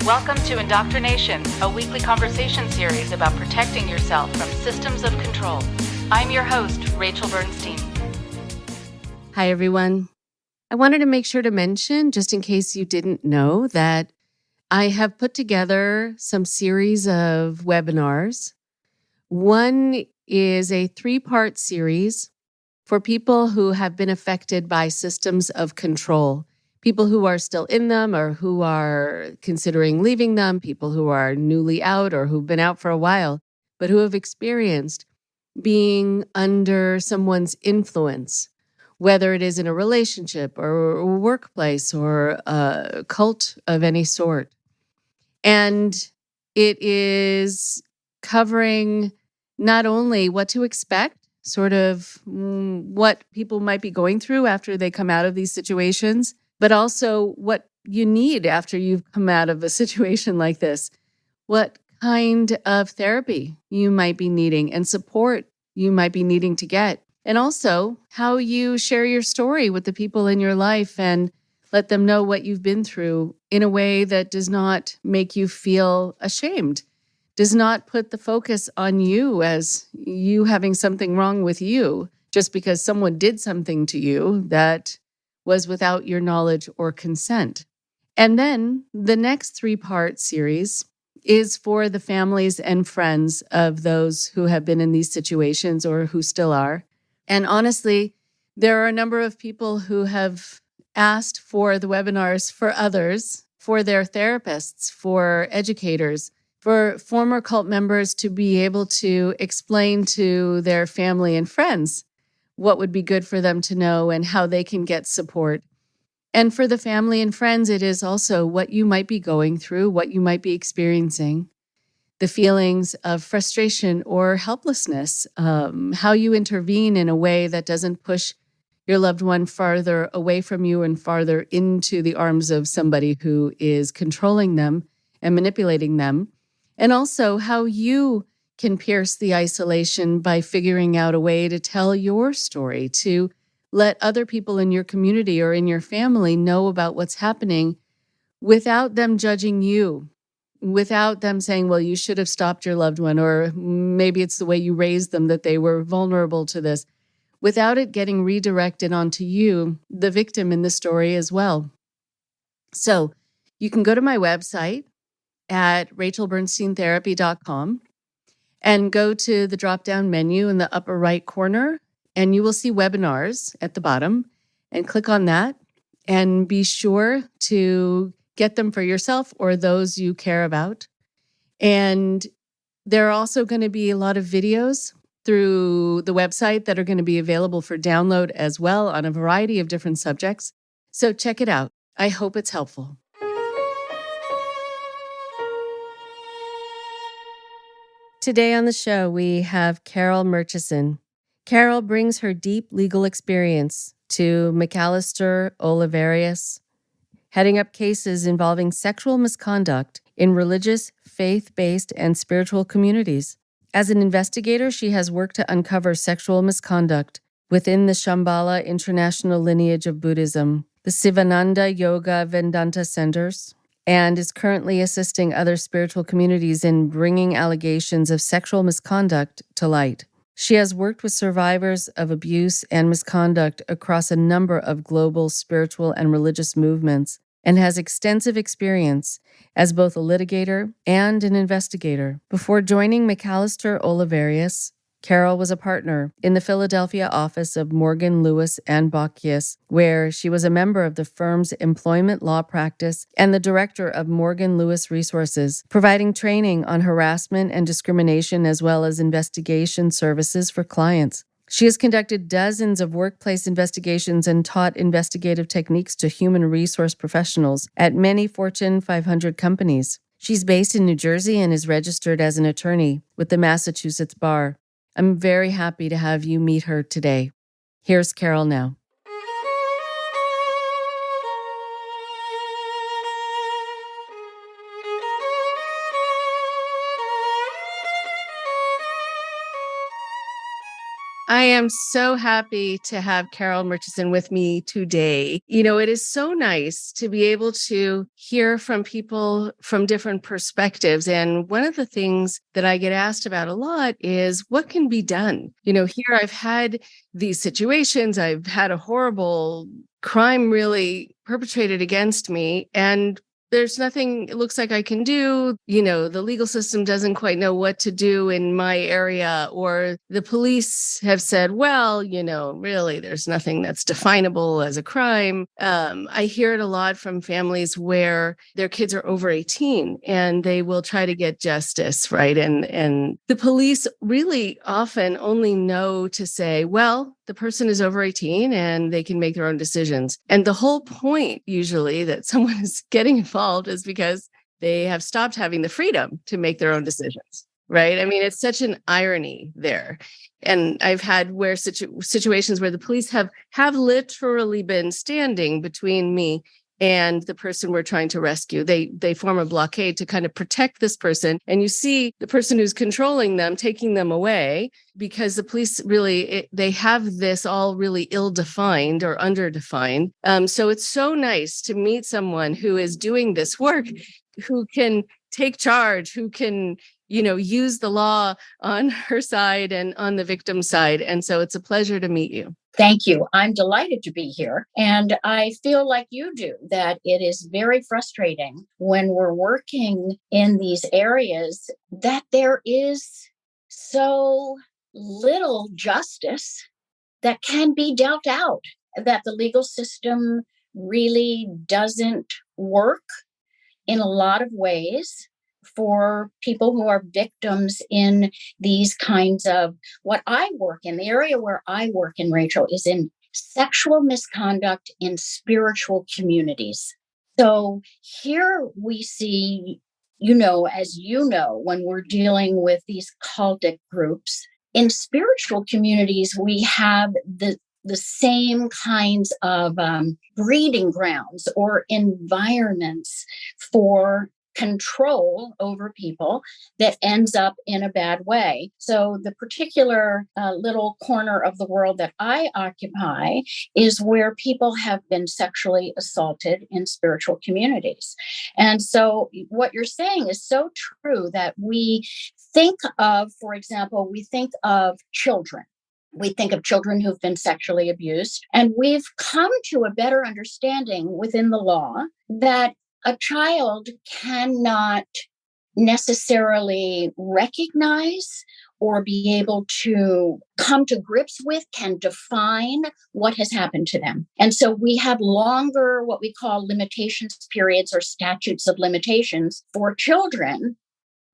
Welcome to IndoctriNation, a weekly conversation series about protecting yourself from systems of control. I'm your host, Rachel Bernstein. Hi, everyone. I wanted to make sure to mention, just in case you didn't know, that I have put together some series of webinars. One is a 3-part series for people who have been affected by systems of control. People who are still in them or who are considering leaving them, people who are newly out or who've been out for a while, but who have experienced being under someone's influence, whether it is in a relationship or a workplace or a cult of any sort. And it is covering not only what to expect, sort of what people might be going through after they come out of these situations, but also what you need after you've come out of a situation like this. What kind of therapy you might be needing and support you might be needing to get. And also how you share your story with the people in your life and let them know what you've been through in a way that does not make you feel ashamed, does not put the focus on you as you having something wrong with you just because someone did something to you that was without your knowledge or consent. And then the next 3-part series is for the families and friends of those who have been in these situations or who still are. And honestly, there are a number of people who have asked for the webinars for others, for their therapists, for educators, for former cult members to be able to explain to their family and friends what would be good for them to know and how they can get support. And for the family and friends, it is also what you might be going through, what you might be experiencing, the feelings of frustration or helplessness, how you intervene in a way that doesn't push your loved one farther away from you and farther into the arms of somebody who is controlling them and manipulating them. And also how you can pierce the isolation by figuring out a way to tell your story, to let other people in your community or in your family know about what's happening without them judging you, without them saying, well, you should have stopped your loved one, or maybe it's the way you raised them that they were vulnerable to this, without it getting redirected onto you, the victim in the story as well. So you can go to my website at rachelbernsteintherapy.com and go to the drop-down menu in the upper right corner, and you will see webinars at the bottom, and click on that and be sure to get them for yourself or those you care about. And there are also going to be a lot of videos through the website that are going to be available for download as well on a variety of different subjects. So check it out. I hope it's helpful. Today on the show, we have Carol Murchison. Carol brings her deep legal experience to McAllister Oliverius, heading up cases involving sexual misconduct in religious, faith-based, and spiritual communities. As an investigator, she has worked to uncover sexual misconduct within the Shambhala international lineage of Buddhism, the Sivananda Yoga Vedanta centers, and is currently assisting other spiritual communities in bringing allegations of sexual misconduct to light. She has worked with survivors of abuse and misconduct across a number of global spiritual and religious movements, and has extensive experience as both a litigator and an investigator. Before joining McAllister Oliverius, Carol was a partner in the Philadelphia office of Morgan, Lewis, and Bockius, where she was a member of the firm's employment law practice and the director of Morgan Lewis Resources, providing training on harassment and discrimination as well as investigation services for clients. She has conducted dozens of workplace investigations and taught investigative techniques to human resource professionals at many Fortune 500 companies. She's based in New Jersey and is registered as an attorney with the Massachusetts Bar. I'm very happy to have you meet her today. Here's Carol now. I am so happy to have Carol Murchison with me today. It is so nice to be able to hear from people from different perspectives. And one of the things that I get asked about a lot is what can be done? Here I've had these situations, I've had a horrible crime really perpetrated against me, and there's nothing it looks like I can do. The legal system doesn't quite know what to do in my area, or the police have said, well, really, there's nothing that's definable as a crime. I hear it a lot from families where their kids are over 18 and they will try to get justice, right? And the police really often only know to say, well, the person is over 18 and they can make their own decisions. And the whole point usually that someone is getting involved is because they have stopped having the freedom to make their own decisions, right? I mean, it's such an irony there. And I've had where situations where the police have literally been standing between me and the person we're trying to rescue. They form a blockade to kind of protect this person. And you see the person who's controlling them, taking them away, because the police really, they have this all really ill-defined or underdefined. So it's so nice to meet someone who is doing this work, who can take charge, who can use the law on her side and on the victim's side. And so it's a pleasure to meet you. Thank you. I'm delighted to be here. And I feel like you do, that it is very frustrating when we're working in these areas that there is so little justice that can be dealt out, that the legal system really doesn't work in a lot of ways for people who are victims in these kinds of what I work in. The area where I work in, Rachel, is in sexual misconduct in spiritual communities. So here we see, as you know, when we're dealing with these cultic groups, in spiritual communities, we have the same kinds of breeding grounds or environments for control over people that ends up in a bad way. So the particular little corner of the world that I occupy is where people have been sexually assaulted in spiritual communities. And so what you're saying is so true, that we think of, for example, we think of children. We think of children who've been sexually abused, and we've come to a better understanding within the law that a child cannot necessarily recognize or be able to come to grips with, can define what has happened to them. And so we have longer, what we call limitations periods or statutes of limitations for children,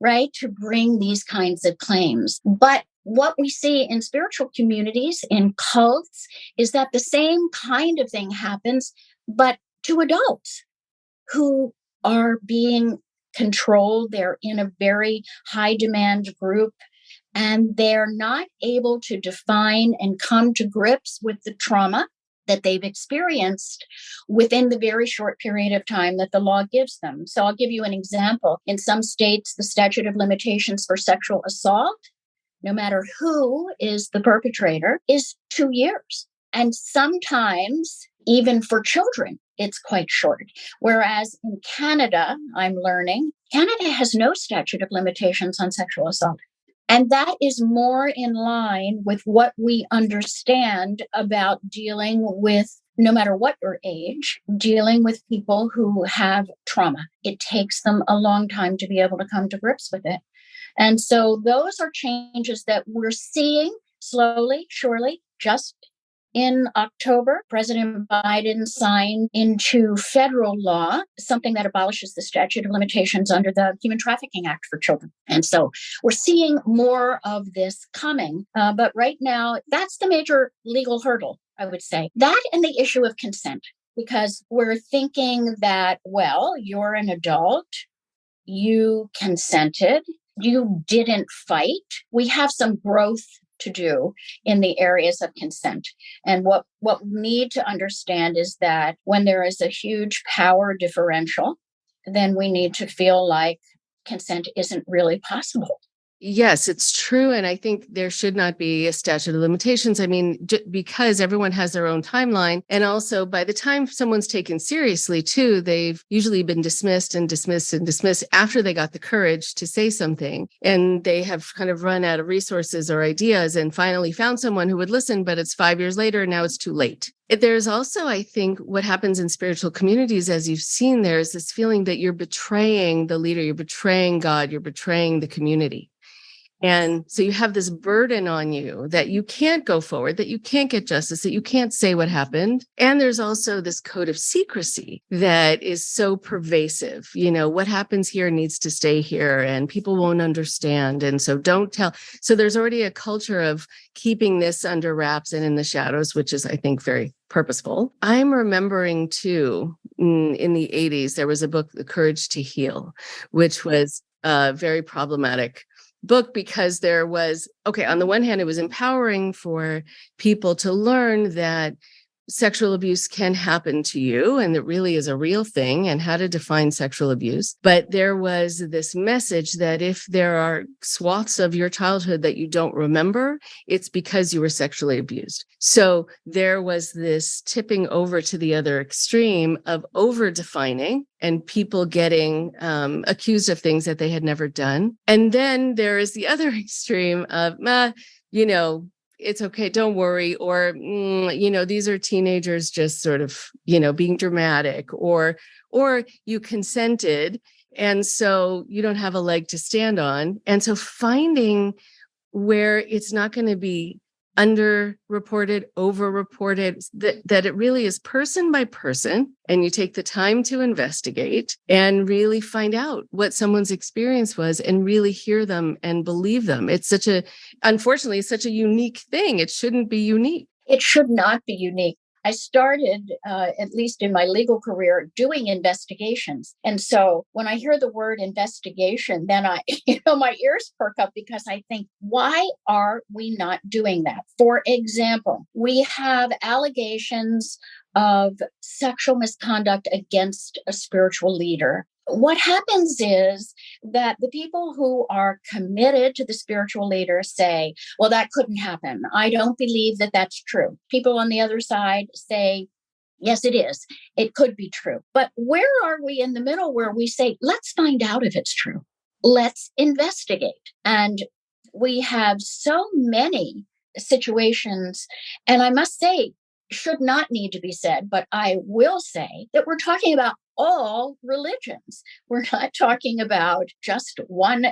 right, to bring these kinds of claims. But what we see in spiritual communities, in cults, is that the same kind of thing happens, but to adults who are being controlled. They're in a very high demand group, and they're not able to define and come to grips with the trauma that they've experienced within the very short period of time that the law gives them. So I'll give you an example. In some states, the statute of limitations for sexual assault, no matter who is the perpetrator, is 2 years. And sometimes, even for children, it's quite short. Whereas in Canada, I'm learning, Canada has no statute of limitations on sexual assault. And that is more in line with what we understand about dealing with, no matter what your age, dealing with people who have trauma. It takes them a long time to be able to come to grips with it. And so those are changes that we're seeing slowly, surely. Just in October, President Biden signed into federal law something that abolishes the statute of limitations under the Human Trafficking Act for children. And so we're seeing more of this coming. But right now, that's the major legal hurdle, I would say. That and the issue of consent, because we're thinking that, well, you're an adult, you consented, you didn't fight. We have some growth to do in the areas of consent. And what we need to understand is that when there is a huge power differential, then we need to feel like consent isn't really possible. Yes, it's true. And I think there should not be a statute of limitations. I mean, because everyone has their own timeline. And also, by the time someone's taken seriously, too, they've usually been dismissed and dismissed and dismissed after they got the courage to say something. And they have kind of run out of resources or ideas and finally found someone who would listen, but it's 5 years later and now it's too late. There's also, I think, what happens in spiritual communities, as you've seen, there's this feeling that you're betraying the leader, you're betraying God, you're betraying the community. And so you have this burden on you that you can't go forward, that you can't get justice, that you can't say what happened. And there's also this code of secrecy that is so pervasive. You know, what happens here needs to stay here and people won't understand. And so don't tell. So there's already a culture of keeping this under wraps and in the shadows, which is, I think, very purposeful. I'm remembering too, in the 80s, there was a book, The Courage to Heal, which was very problematic book because there was, on the one hand, it was empowering for people to learn that sexual abuse can happen to you and it really is a real thing and how to define sexual abuse. But there was this message that if there are swaths of your childhood that you don't remember, it's because you were sexually abused. So there was this tipping over to the other extreme of over-defining and people getting accused of things that they had never done. And then there is the other extreme of, it's okay, don't worry, or, these are teenagers just sort of, being dramatic, or you consented, and so you don't have a leg to stand on. And so finding where it's not going to be underreported, overreported, that it really is person by person, and you take the time to investigate and really find out what someone's experience was and really hear them and believe them. It's unfortunately, such a unique thing. It shouldn't be unique. It should not be unique. I started, at least in my legal career, doing investigations. And so when I hear the word investigation, then my ears perk up because I think, why are we not doing that? For example, we have allegations of sexual misconduct against a spiritual leader. What happens is that the people who are committed to the spiritual leader say, well, that couldn't happen. I don't believe that that's true. People on the other side say, yes, it is. It could be true. But where are we in the middle where we say, let's find out if it's true. Let's investigate. And we have so many situations, and I must say, should not need to be said, but I will say that we're talking about all religions. We're not talking about just one.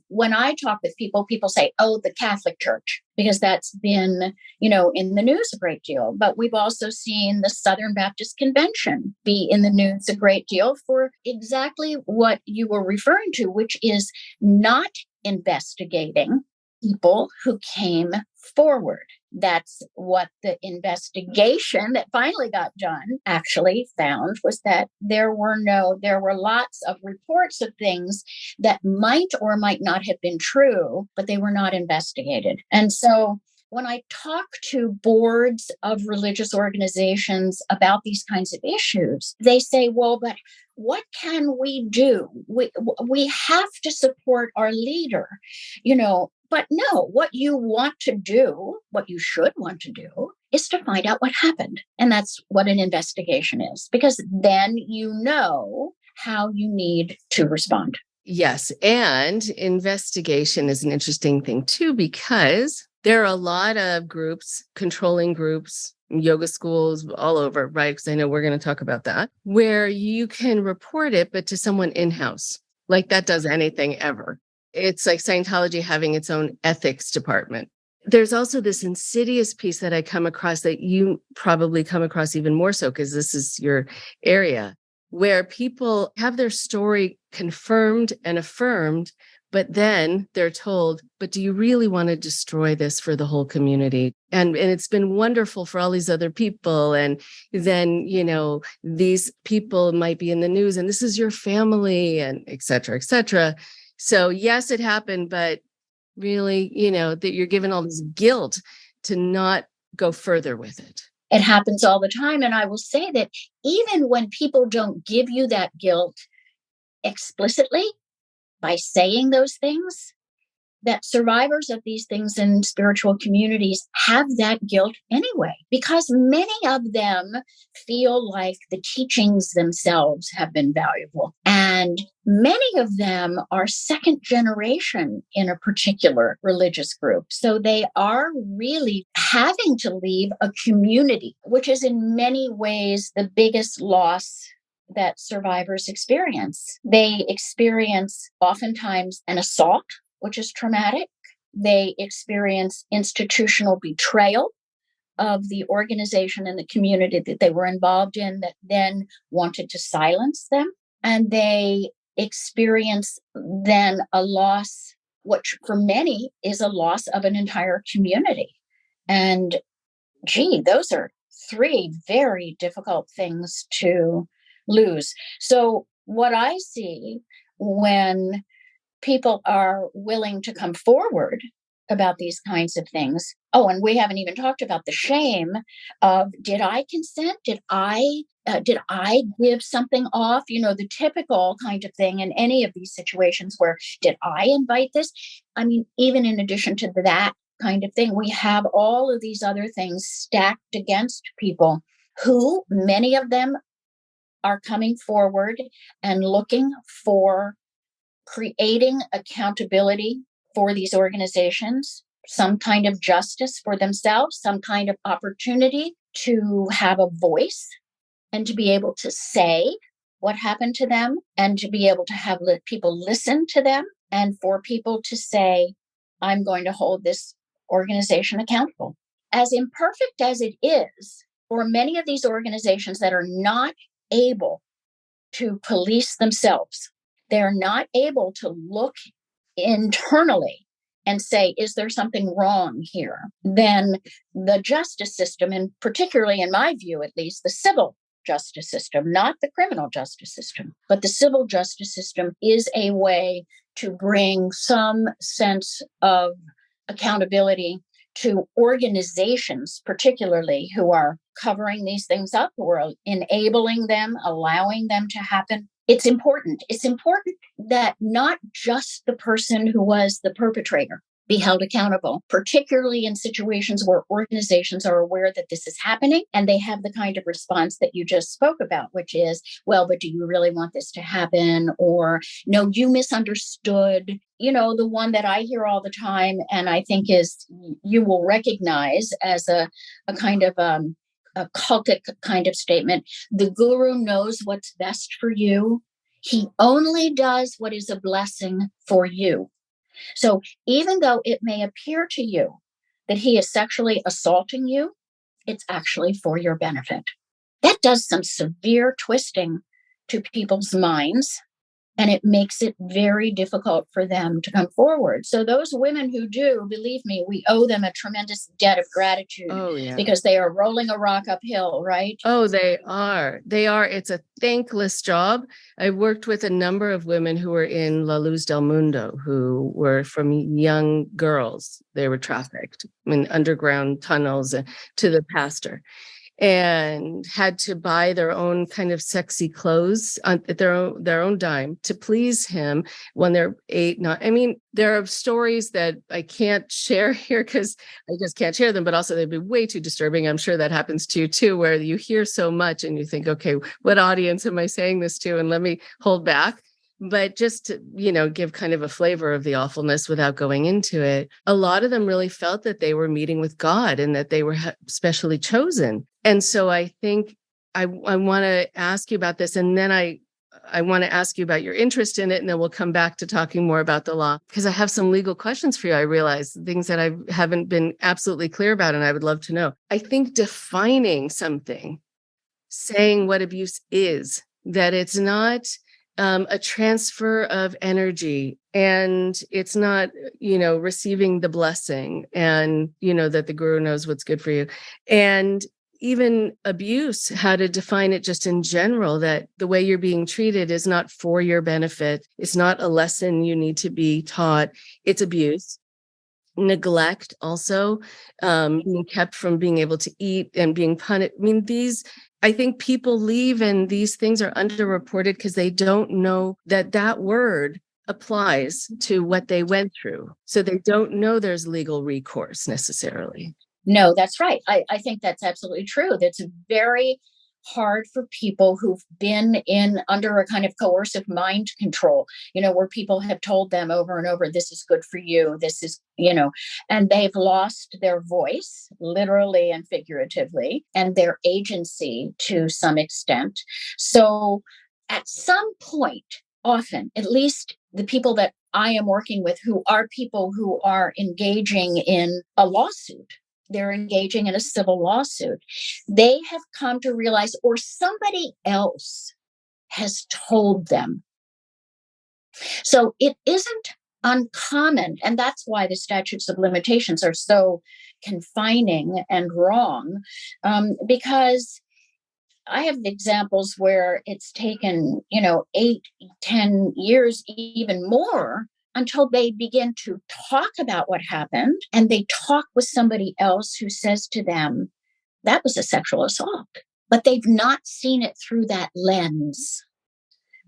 When I talk with people, people say, oh, the Catholic Church, because that's been, in the news a great deal. But we've also seen the Southern Baptist Convention be in the news a great deal for exactly what you were referring to, which is not investigating people who came forward. That's what the investigation that finally got done actually found, was that there were lots of reports of things that might or might not have been true, but they were not investigated. And so when I talk to boards of religious organizations about these kinds of issues, they say, well, but what can we do? We have to support our leader, But no, what you should want to do is to find out what happened. And that's what an investigation is, because then you know how you need to respond. Yes. And investigation is an interesting thing too, because there are a lot of groups, controlling groups, yoga schools all over, right? Because I know we're going to talk about that, where you can report it, but to someone in-house, like that does anything ever. It's like Scientology having its own ethics department. There's also this insidious piece that I come across that you probably come across even more so, because this is your area, where people have their story confirmed and affirmed, but then they're told, but do you really want to destroy this for the whole community? And it's been wonderful for all these other people. And then, these people might be in the news and this is your family and et cetera, et cetera. So yes, it happened, but really, that you're given all this guilt to not go further with it. It happens all the time. And I will say that even when people don't give you that guilt explicitly by saying those things, that survivors of these things in spiritual communities have that guilt anyway, because many of them feel like the teachings themselves have been valuable. And many of them are second generation in a particular religious group. So they are really having to leave a community, which is in many ways the biggest loss that survivors experience. They experience oftentimes an assault, which is traumatic. They experience institutional betrayal of the organization and the community that they were involved in that then wanted to silence them. And they experience then a loss, which for many is a loss of an entire community. And gee, those are three very difficult things to lose. So what I see when people are willing to come forward about these kinds of things. Oh, and we haven't even talked about the shame of, did I consent? Did I give something off? You know, the typical kind of thing in any of these situations where, did I invite this? I mean, even in addition to that kind of thing, we have all of these other things stacked against people who, many of them, are coming forward and looking for creating accountability for these organizations, some kind of justice for themselves, some kind of opportunity to have a voice and to be able to say what happened to them and to be able to have people listen to them and for people to say, I'm going to hold this organization accountable. As imperfect as it is, for many of these organizations that are not able to police themselves, they're not able to look internally and say, is there something wrong here? Then the justice system, and particularly in my view, at least the civil justice system, not the criminal justice system, but the civil justice system is a way to bring some sense of accountability to organizations, particularly who are covering these things up, who are enabling them, allowing them to happen. It's important. It's important that not just the person who was the perpetrator be held accountable, particularly in situations where organizations are aware that this is happening and they have the kind of response that you just spoke about, which is, well, but do you really want this to happen? Or, no, you misunderstood. You know, the one that I hear all the time, and I think is, you will recognize as a kind of a cultic kind of statement. The guru knows what's best for you. He only does what is a blessing for you. So even though it may appear to you that he is sexually assaulting you, it's actually for your benefit. That does some severe twisting to people's minds, and it makes it very difficult for them to come forward. So those women who do, believe me, we owe them a tremendous debt of gratitude. Oh, yeah. Because they are rolling a rock uphill, right? Oh, they are. They are. It's a thankless job. I worked with a number of women who were in La Luz del Mundo, who were from young girls. They were trafficked in underground tunnels to the pastor, and had to buy their own kind of sexy clothes at their own dime to please him when they're 8, 9. I mean, there are stories that I can't share here because I just can't share them, but also they'd be way too disturbing. I'm sure that happens to you too, where you hear so much and you think, okay, what audience am I saying this to? And let me hold back. But just to, give kind of a flavor of the awfulness without going into it, a lot of them really felt that they were meeting with God and that they were specially chosen. And so I think I want to ask you about this. And then I want to ask you about your interest in it. And then we'll come back to talking more about the law, because I have some legal questions for you. I realize things that I haven't been absolutely clear about, and I would love to know. I think defining something, saying what abuse is, that it's not a transfer of energy, and it's not, receiving the blessing, and, that the guru knows what's good for you. And even abuse, how to define it just in general, that the way you're being treated is not for your benefit. It's not a lesson you need to be taught. It's abuse. Neglect also, being kept from being able to eat and being punished. I mean, I think people leave and these things are underreported because they don't know that word applies to what they went through. So they don't know there's legal recourse necessarily. No, that's right. I think that's absolutely true. That's very hard for people who've been under a kind of coercive mind control, where people have told them over and over, this is good for you, this is, and they've lost their voice, literally and figuratively, and their agency to some extent. So at some point, often, at least the people that I am working with, who are people who are engaging in a lawsuit, they're engaging in a civil lawsuit, they have come to realize, or somebody else has told them. So it isn't uncommon. And that's why the statutes of limitations are so confining and wrong, because I have examples where it's taken, 8, 10 years, even more, until they begin to talk about what happened, and they talk with somebody else who says to them, that was a sexual assault. But they've not seen it through that lens,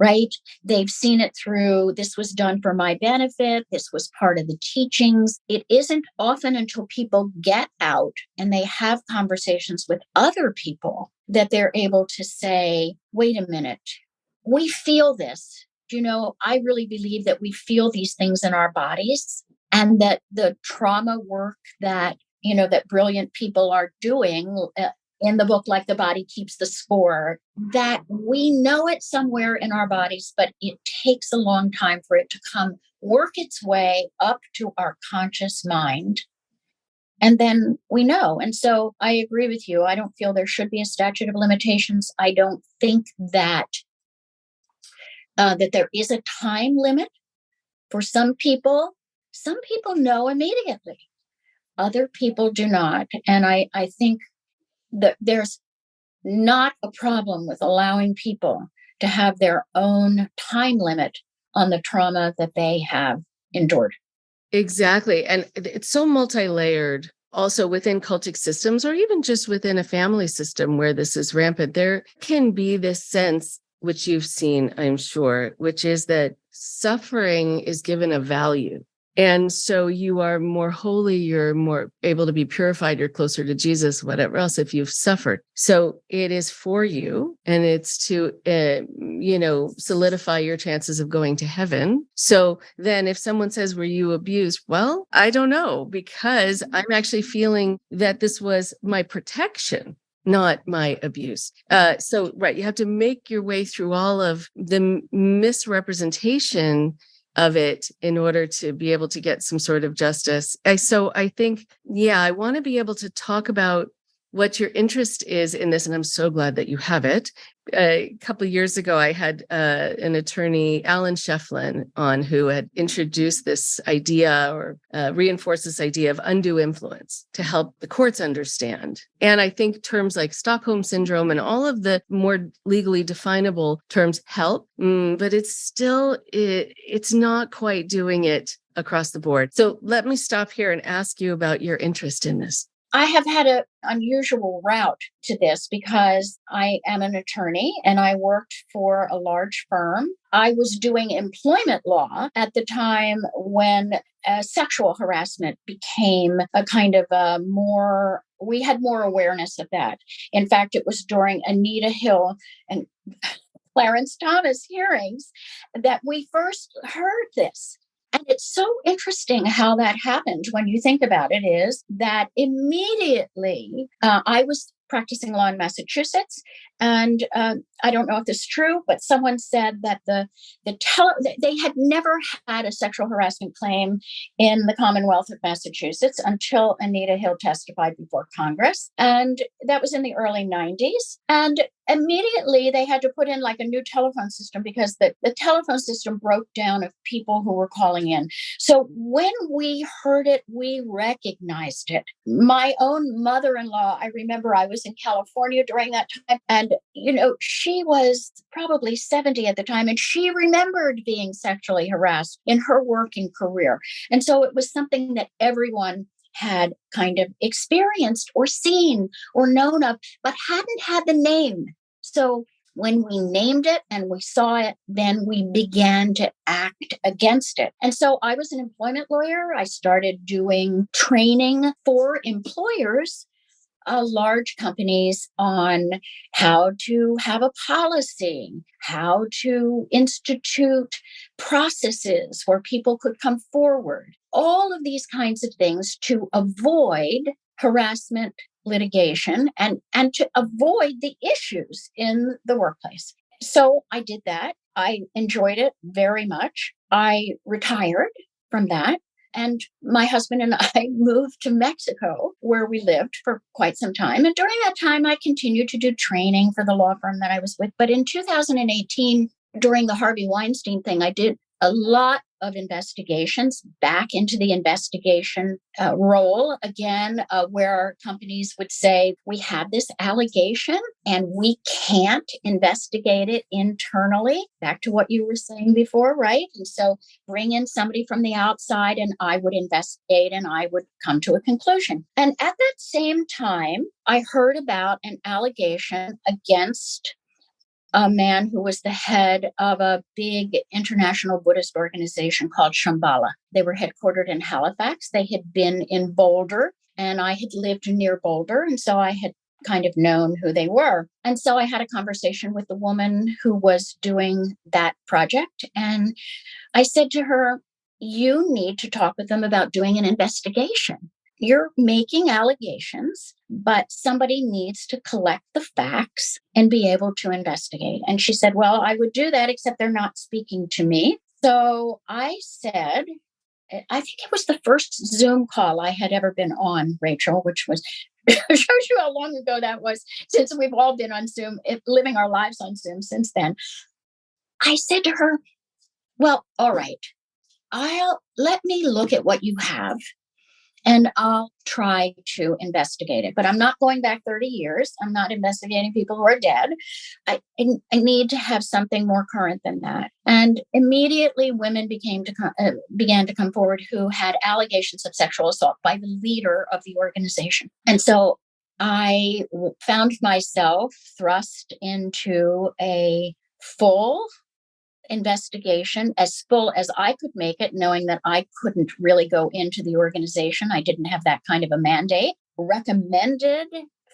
right? They've seen it through, this was done for my benefit, this was part of the teachings. It isn't often until people get out and they have conversations with other people that they're able to say, wait a minute, we feel this. I really believe that we feel these things in our bodies, and that the trauma work that, that brilliant people are doing in the book, like The Body Keeps the Score, that we know it somewhere in our bodies, but it takes a long time for it to work its way up to our conscious mind. And then we know. And so I agree with you. I don't feel there should be a statute of limitations. I don't think that that there is a time limit for some people. Some people know immediately. Other people do not. And I think that there's not a problem with allowing people to have their own time limit on the trauma that they have endured. Exactly. And it's so multi-layered. Also within cultic systems, or even just within a family system where this is rampant, there can be this sense, which you've seen, I'm sure, which is that suffering is given a value. And so you are more holy, you're more able to be purified, you're closer to Jesus, whatever else, if you've suffered. So it is for you, and it's to, solidify your chances of going to heaven. So then if someone says, were you abused? Well, I don't know, because I'm actually feeling that this was my protection, not my abuse. So, right, you have to make your way through all of the misrepresentation of it in order to be able to get some sort of justice. So I think, I want to be able to talk about what your interest is in this, and I'm so glad that you have it. A couple of years ago, I had an attorney, Alan Shefflin, on, who had introduced this idea, or reinforced this idea of undue influence to help the courts understand. And I think terms like Stockholm Syndrome and all of the more legally definable terms help, but it's not quite doing it across the board. So let me stop here and ask you about your interest in this. I have had an unusual route to this because I am an attorney and I worked for a large firm. I was doing employment law at the time when sexual harassment became a kind of we had more awareness of that. In fact, it was during Anita Hill and Clarence Thomas hearings that we first heard this. And it's so interesting how that happened when you think about it, is that immediately I was practicing law in Massachusetts. And I don't know if this is true, but someone said that they had never had a sexual harassment claim in the Commonwealth of Massachusetts until Anita Hill testified before Congress. And that was in the early 90s. And immediately they had to put in like a new telephone system because the telephone system broke down of people who were calling in. So when we heard it, we recognized it. My own mother-in-law, I remember I was in California during that time, and she was probably 70 at the time, and she remembered being sexually harassed in her working career. And so it was something that everyone had kind of experienced or seen or known of, but hadn't had the name. So when we named it and we saw it, then we began to act against it. And so I was an employment lawyer. I started doing training for employers, large companies, on how to have a policy, how to institute processes where people could come forward, all of these kinds of things to avoid harassment litigation and to avoid the issues in the workplace. So I did that. I enjoyed it very much. I retired from that. And my husband and I moved to Mexico, where we lived for quite some time. And during that time, I continued to do training for the law firm that I was with. But in 2018, during the Harvey Weinstein thing, I did a lot of investigations back into the investigation role again, where companies would say, we have this allegation and we can't investigate it internally. Back to what you were saying before, right? And so bring in somebody from the outside and I would investigate and I would come to a conclusion. And at that same time, I heard about an allegation against a man who was the head of a big international Buddhist organization called Shambhala. They were headquartered in Halifax. They had been in Boulder, and I had lived near Boulder. And so I had kind of known who they were. And so I had a conversation with the woman who was doing that project. And I said to her, you need to talk with them about doing an investigation. You're making allegations, but somebody needs to collect the facts and be able to investigate. And she said, well, I would do that, except they're not speaking to me. So I said, I think it was the first Zoom call I had ever been on, Rachel, which was, shows you how long ago that was, since we've all been on Zoom, living our lives on Zoom since then. I said to her, well, all right, let me look at what you have. And I'll try to investigate it. But I'm not going back 30 years. I'm not investigating people who are dead. I need to have something more current than that. And immediately women began to come forward who had allegations of sexual assault by the leader of the organization. And so I found myself thrust into a full investigation, as full as I could make it, knowing that I couldn't really go into the organization. I didn't have that kind of a mandate.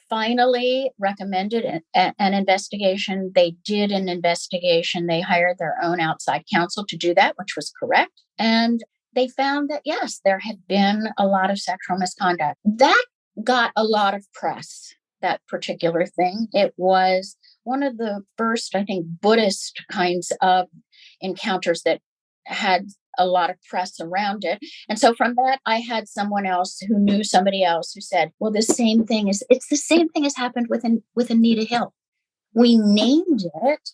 Finally recommended an investigation. They did an investigation. They hired their own outside counsel to do that, which was correct. And they found that, yes, there had been a lot of sexual misconduct. That got a lot of press, that particular thing. It was one of the first, I think, Buddhist kinds of encounters that had a lot of press around it. And so from that, I had someone else who knew somebody else who said, well, it's the same thing has happened with Anita Hill. We named it.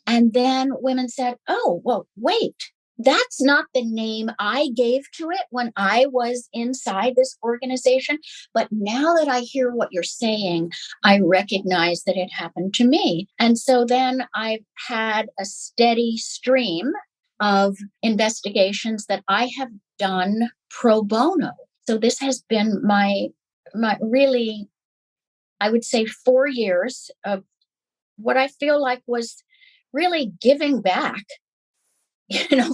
And then women said, oh, well, wait, that's not the name I gave to it when I was inside this organization. But now that I hear what you're saying, I recognize that it happened to me. And so then I've had a steady stream of investigations that I have done pro bono. So this has been my really, I would say, 4 years of what I feel like was really giving back,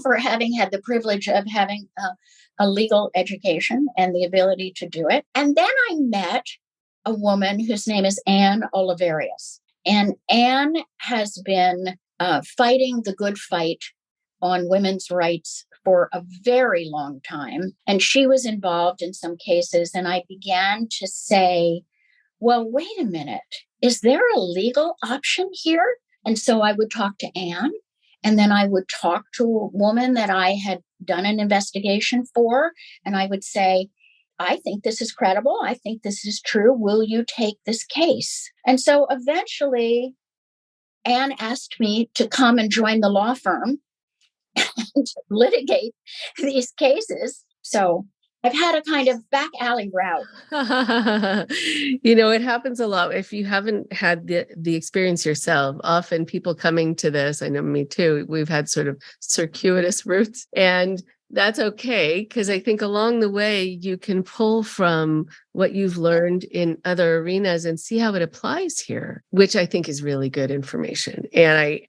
for having had the privilege of having a legal education and the ability to do it. And then I met a woman whose name is Anne Oliverius. And Anne has been fighting the good fight on women's rights for a very long time. And she was involved in some cases. And I began to say, well, wait a minute, is there a legal option here? And so I would talk to Anne. And then I would talk to a woman that I had done an investigation for, and I would say, I think this is credible. I think this is true. Will you take this case? And so eventually, Anne asked me to come and join the law firm and to litigate these cases. So I've had a kind of back alley route. It happens a lot. If you haven't had the experience yourself, often people coming to this, I know me too, we've had sort of circuitous routes. And That's okay, because I think along the way, you can pull from what you've learned in other arenas and see how it applies here, which I think is really good information. And I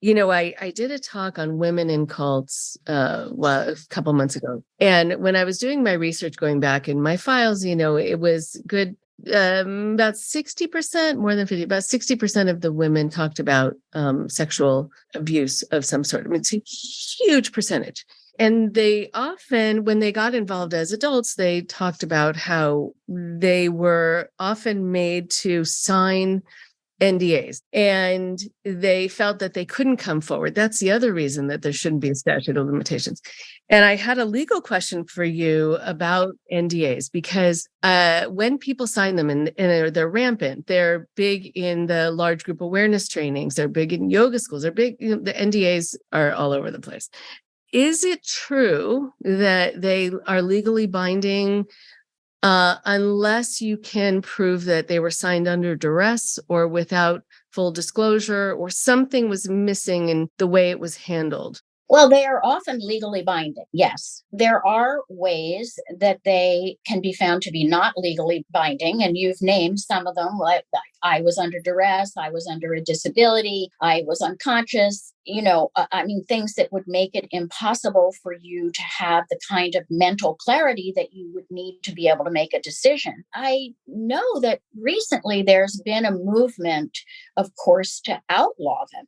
did a talk on women in cults a couple months ago. And when I was doing my research going back in my files, it was good. About 60%, more than 50, about 60% of the women talked about sexual abuse of some sort. I mean, it's a huge percentage. And they often, when they got involved as adults, they talked about how they were often made to sign NDAs, and they felt that they couldn't come forward. That's the other reason that there shouldn't be a statute of limitations. And I had a legal question for you about NDAs, because when people sign them and they're rampant, they're big in the large group awareness trainings, they're big in yoga schools, they're big, the NDAs are all over the place. Is it true that they are legally binding unless you can prove that they were signed under duress or without full disclosure, or something was missing in the way it was handled? Well, they are often legally binding. Yes, there are ways that they can be found to be not legally binding. And you've named some of them, like I was under duress, I was under a disability, I was unconscious, things that would make it impossible for you to have the kind of mental clarity that you would need to be able to make a decision. I know that recently there's been a movement, of course, to outlaw them.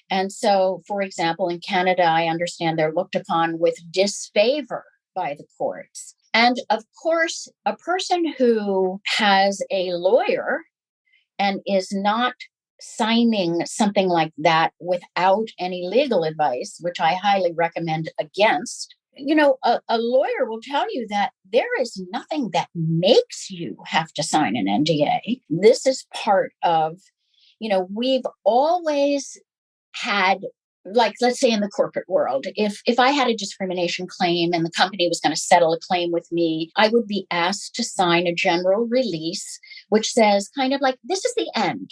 And so, for example, in Canada, I understand they're looked upon with disfavor by the courts. And of course, a person who has a lawyer and is not signing something like that without any legal advice, which I highly recommend against, a lawyer will tell you that there is nothing that makes you have to sign an NDA. This is part of, we've always had, like, let's say in the corporate world, if I had a discrimination claim and the company was going to settle a claim with me, I would be asked to sign a general release, which says kind of like, this is the end.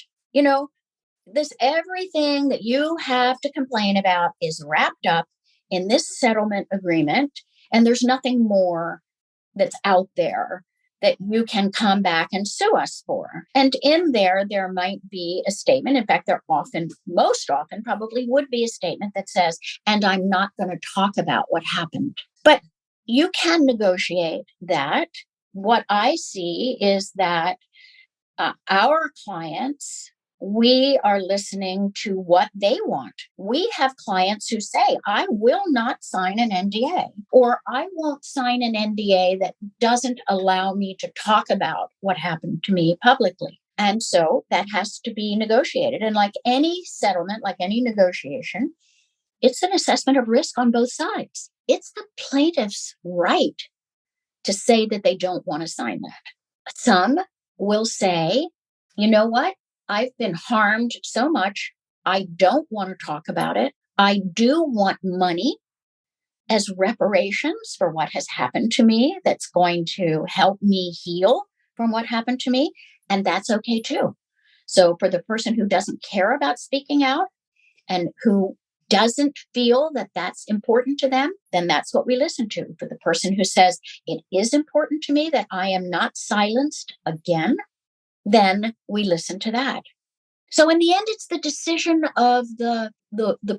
This everything that you have to complain about is wrapped up in this settlement agreement, and there's nothing more that's out there that you can come back and sue us for. And in there might be a statement. In fact, most often probably would be a statement that says, and I'm not going to talk about what happened. But you can negotiate that. What I see is that our clients, we are listening to what they want. We have clients who say, I will not sign an NDA, or I won't sign an NDA that doesn't allow me to talk about what happened to me publicly. And so that has to be negotiated. And like any settlement, like any negotiation, it's an assessment of risk on both sides. It's the plaintiff's right to say that they don't want to sign that. Some will say, you know what? I've been harmed so much, I don't want to talk about it. I do want money as reparations for what has happened to me that's going to help me heal from what happened to me. And that's okay too. So for the person who doesn't care about speaking out and who doesn't feel that that's important to them, then that's what we listen to. For the person who says, it is important to me that I am not silenced again, then we listen to that. So in the end, it's the decision of the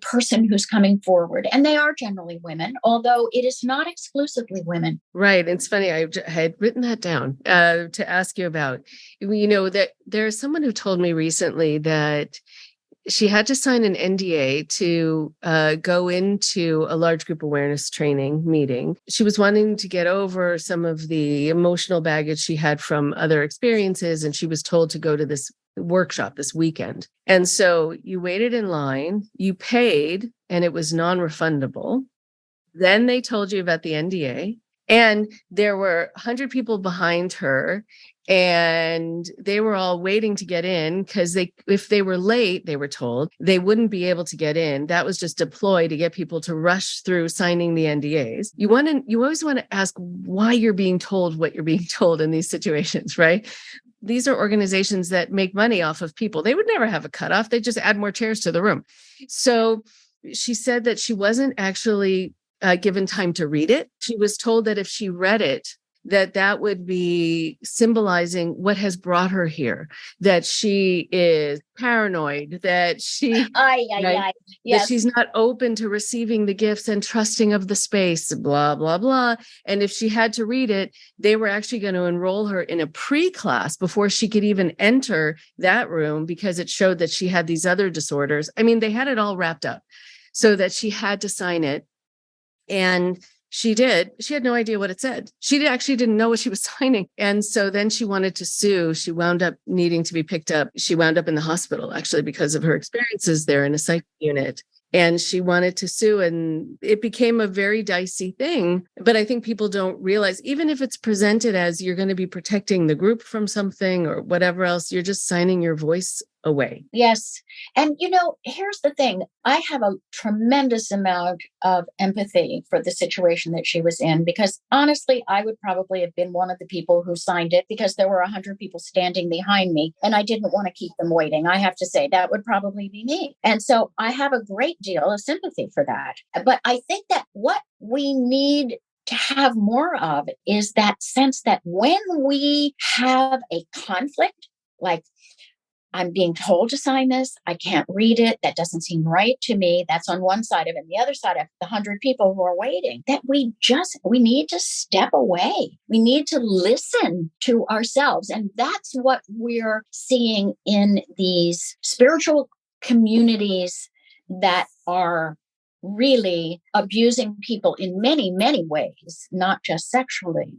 person who's coming forward. And they are generally women, although it is not exclusively women. Right. It's funny. I had written that down to ask you about, that there's someone who told me recently that she had to sign an NDA to go into a large group awareness training meeting. She was wanting to get over some of the emotional baggage she had from other experiences, and she was told to go to this workshop this weekend. And so you waited in line, you paid, and it was non-refundable. Then they told you about the NDA, and there were 100 people behind her, and they were all waiting to get in because if they were late, they were told they wouldn't be able to get in. That was just a ploy to get people to rush through signing the NDAs. You always want to ask why you're being told what you're being told in these situations, right? These are organizations that make money off of people. They would never have a cutoff. They just add more chairs to the room. So she said that she wasn't actually given time to read it. She was told that if she read it, that would be symbolizing what has brought her here, that she is paranoid, that she that Yes. she's not open to receiving the gifts and trusting of the space, blah, blah, blah. And if she had to read it, they were actually going to enroll her in a pre-class before she could even enter that room, because it showed that she had these other disorders. I mean, they had it all wrapped up so that she had to sign it. And she did. She had no idea what it said. She actually didn't know what she was signing. And so then she wanted to sue. She wound up needing to be picked up. She wound up in the hospital, actually, because of her experiences there in a psych unit. And she wanted to sue, and it became a very dicey thing. But I think people don't realize, even if it's presented as you're going to be protecting the group from something or whatever else, you're just signing your voice away. Yes. And, here's the thing. I have a tremendous amount of empathy for the situation that she was in, because honestly, I would probably have been one of the people who signed it, because there were 100 people standing behind me and I didn't want to keep them waiting. I have to say that would probably be me. And so I have a great deal of sympathy for that. But I think that what we need to have more of is that sense that when we have a conflict, like, I'm being told to sign this, I can't read it, that doesn't seem right to me. That's on one side of it. The other side of the 100 people who are waiting, that we need to step away. We need to listen to ourselves. And that's what we're seeing in these spiritual communities that are really abusing people in many, many ways, not just sexually,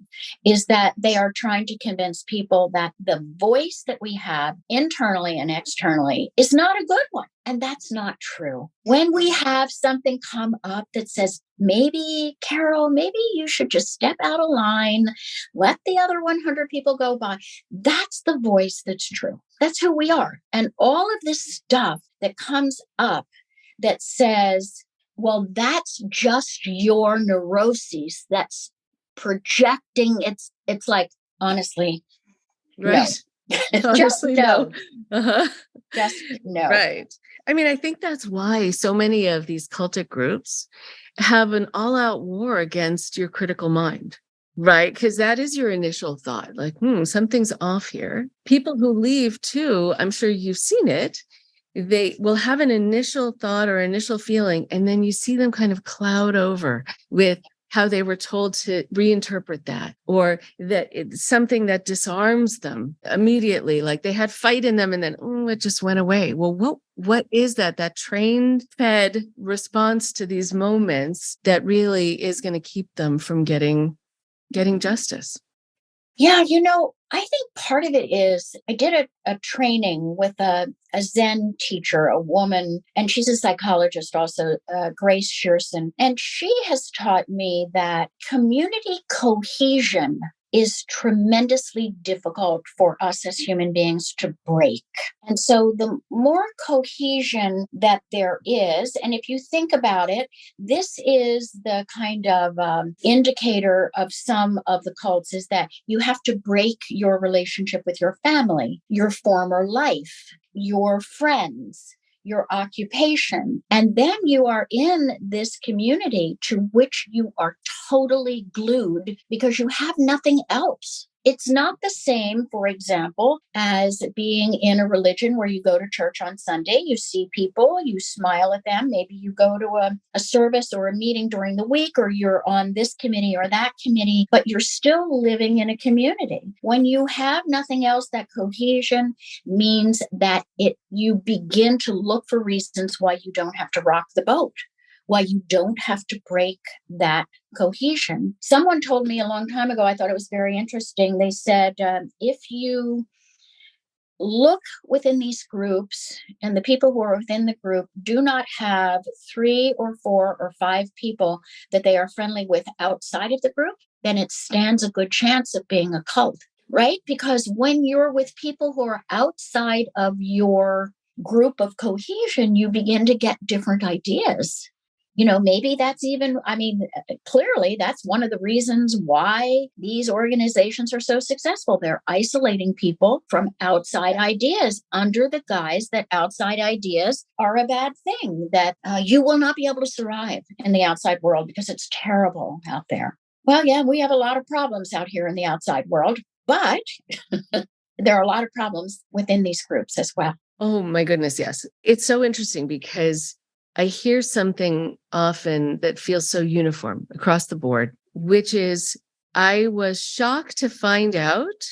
is that they are trying to convince people that the voice that we have internally and externally is not a good one. And that's not true. When we have something come up that says, maybe, Carol, maybe you should just step out of line, let the other 100 people go by, that's the voice that's true. That's who we are. And all of this stuff that comes up that says, well, that's just your neuroses. That's projecting. It's like, honestly, right. No. Honestly, no. Uh-huh. Just no. Right. I mean, I think that's why so many of these cultic groups have an all-out war against your critical mind, right? Because that is your initial thought, like, something's off here. People who leave too, I'm sure you've seen it, they will have an initial thought or initial feeling, and then you see them kind of cloud over with how they were told to reinterpret that, or that it's something that disarms them immediately, like they had fight in them and then it just went away. Well, what is that trained, fed response to these moments that really is going to keep them from getting justice? Yeah, I think part of it is I did a training with a Zen teacher, a woman, and she's a psychologist also, Grace Shearson. And she has taught me that community cohesion is tremendously difficult for us as human beings to break. And so the more cohesion that there is, and if you think about it, this is the kind of indicator of some of the cults, is that you have to break your relationship with your family, your former life, your friends, your occupation. And then you are in this community to which you are totally glued because you have nothing else. It's not the same, for example, as being in a religion where you go to church on Sunday, you see people, you smile at them. Maybe you go to a service or a meeting during the week, or you're on this committee or that committee, but you're still living in a community. When you have nothing else, that cohesion means that you begin to look for reasons why you don't have to rock the boat, why you don't have to break that cohesion. Someone told me a long time ago, I thought it was very interesting. They said, if you look within these groups and the people who are within the group do not have 3 or 4 or 5 people that they are friendly with outside of the group, then it stands a good chance of being a cult, right? Because when you're with people who are outside of your group of cohesion, you begin to get different ideas. maybe that's even, clearly that's one of the reasons why these organizations are so successful. They're isolating people from outside ideas under the guise that outside ideas are a bad thing, that you will not be able to survive in the outside world because it's terrible out there. Well, yeah, we have a lot of problems out here in the outside world, but there are a lot of problems within these groups as well. Oh my goodness, yes. It's so interesting because I hear something often that feels so uniform across the board, which is I was shocked to find out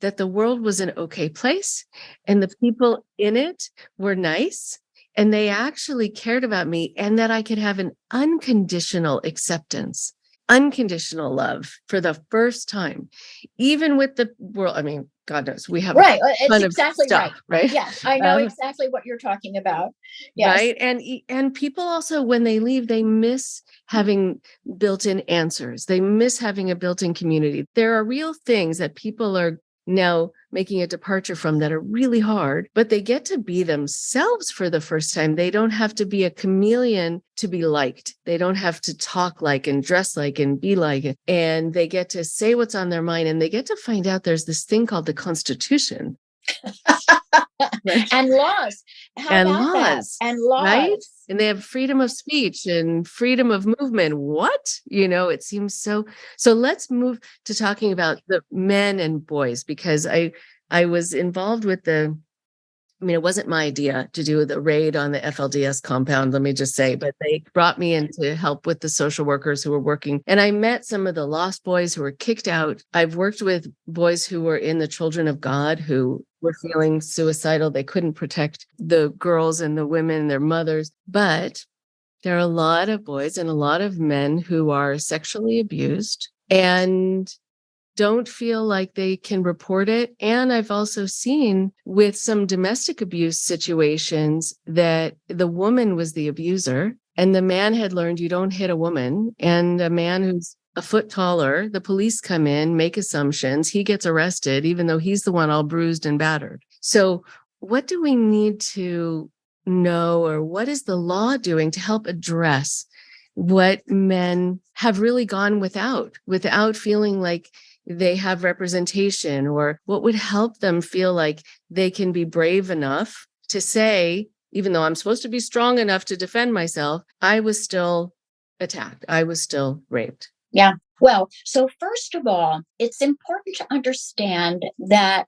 that the world was an okay place and the people in it were nice and they actually cared about me and that I could have an unconditional acceptance, unconditional love for the first time, even with the world. I mean, God knows we have right. a It's ton exactly of stuff, right? Yes, I know exactly what you're talking about. Yes. Right. And people also, when they leave, they miss having built-in answers. They miss having a built-in community. There are real things that people are now making a departure from that are really hard, but they get to be themselves for the first time. They don't have to be a chameleon to be liked. They don't have to talk like and dress like and be like it. And they get to say what's on their mind. And they get to find out there's this thing called the Constitution. Right? And laws. How and about laws, that? And laws. right? And they have freedom of speech and freedom of movement. What? It seems so. So let's move to talking about the men and boys, because I was involved with it wasn't my idea to do the raid on the FLDS compound, let me just say, but they brought me in to help with the social workers who were working. And I met some of the lost boys who were kicked out. I've worked with boys who were in the Children of God who were feeling suicidal. They couldn't protect the girls and the women, their mothers. But there are a lot of boys and a lot of men who are sexually abused and don't feel like they can report it. And I've also seen with some domestic abuse situations that the woman was the abuser and the man had learned you don't hit a woman, and a man who's a foot taller, the police come in, make assumptions, he gets arrested, even though he's the one all bruised and battered. So what do we need to know, or what is the law doing to help address what men have really gone without feeling like they have representation, or what would help them feel like they can be brave enough to say, even though I'm supposed to be strong enough to defend myself, I was still attacked. I was still raped. Yeah. Well, so first of all, it's important to understand that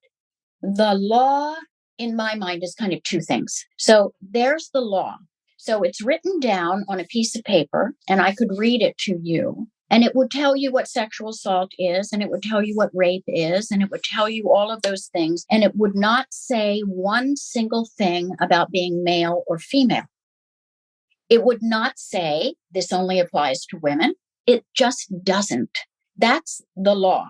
the law, in my mind, is kind of two things. So there's the law. So it's written down on a piece of paper, and I could read it to you. And it would tell you what sexual assault is, and it would tell you what rape is, and it would tell you all of those things. And it would not say one single thing about being male or female. It would not say this only applies to women. It just doesn't. That's the law.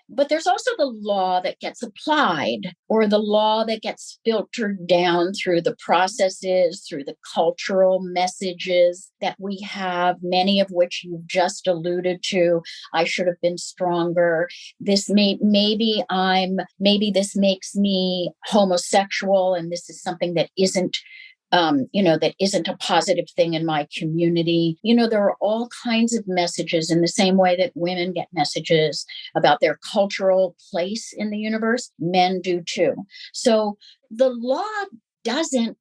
But there's also the law that gets applied, or the law that gets filtered down through the processes, through the cultural messages that we have, many of which you've just alluded to. I should have been stronger. Maybe this makes me homosexual, and this is something that isn't that isn't a positive thing in my community. There are all kinds of messages, in the same way that women get messages about their cultural place in the universe. Men do too. So the law doesn't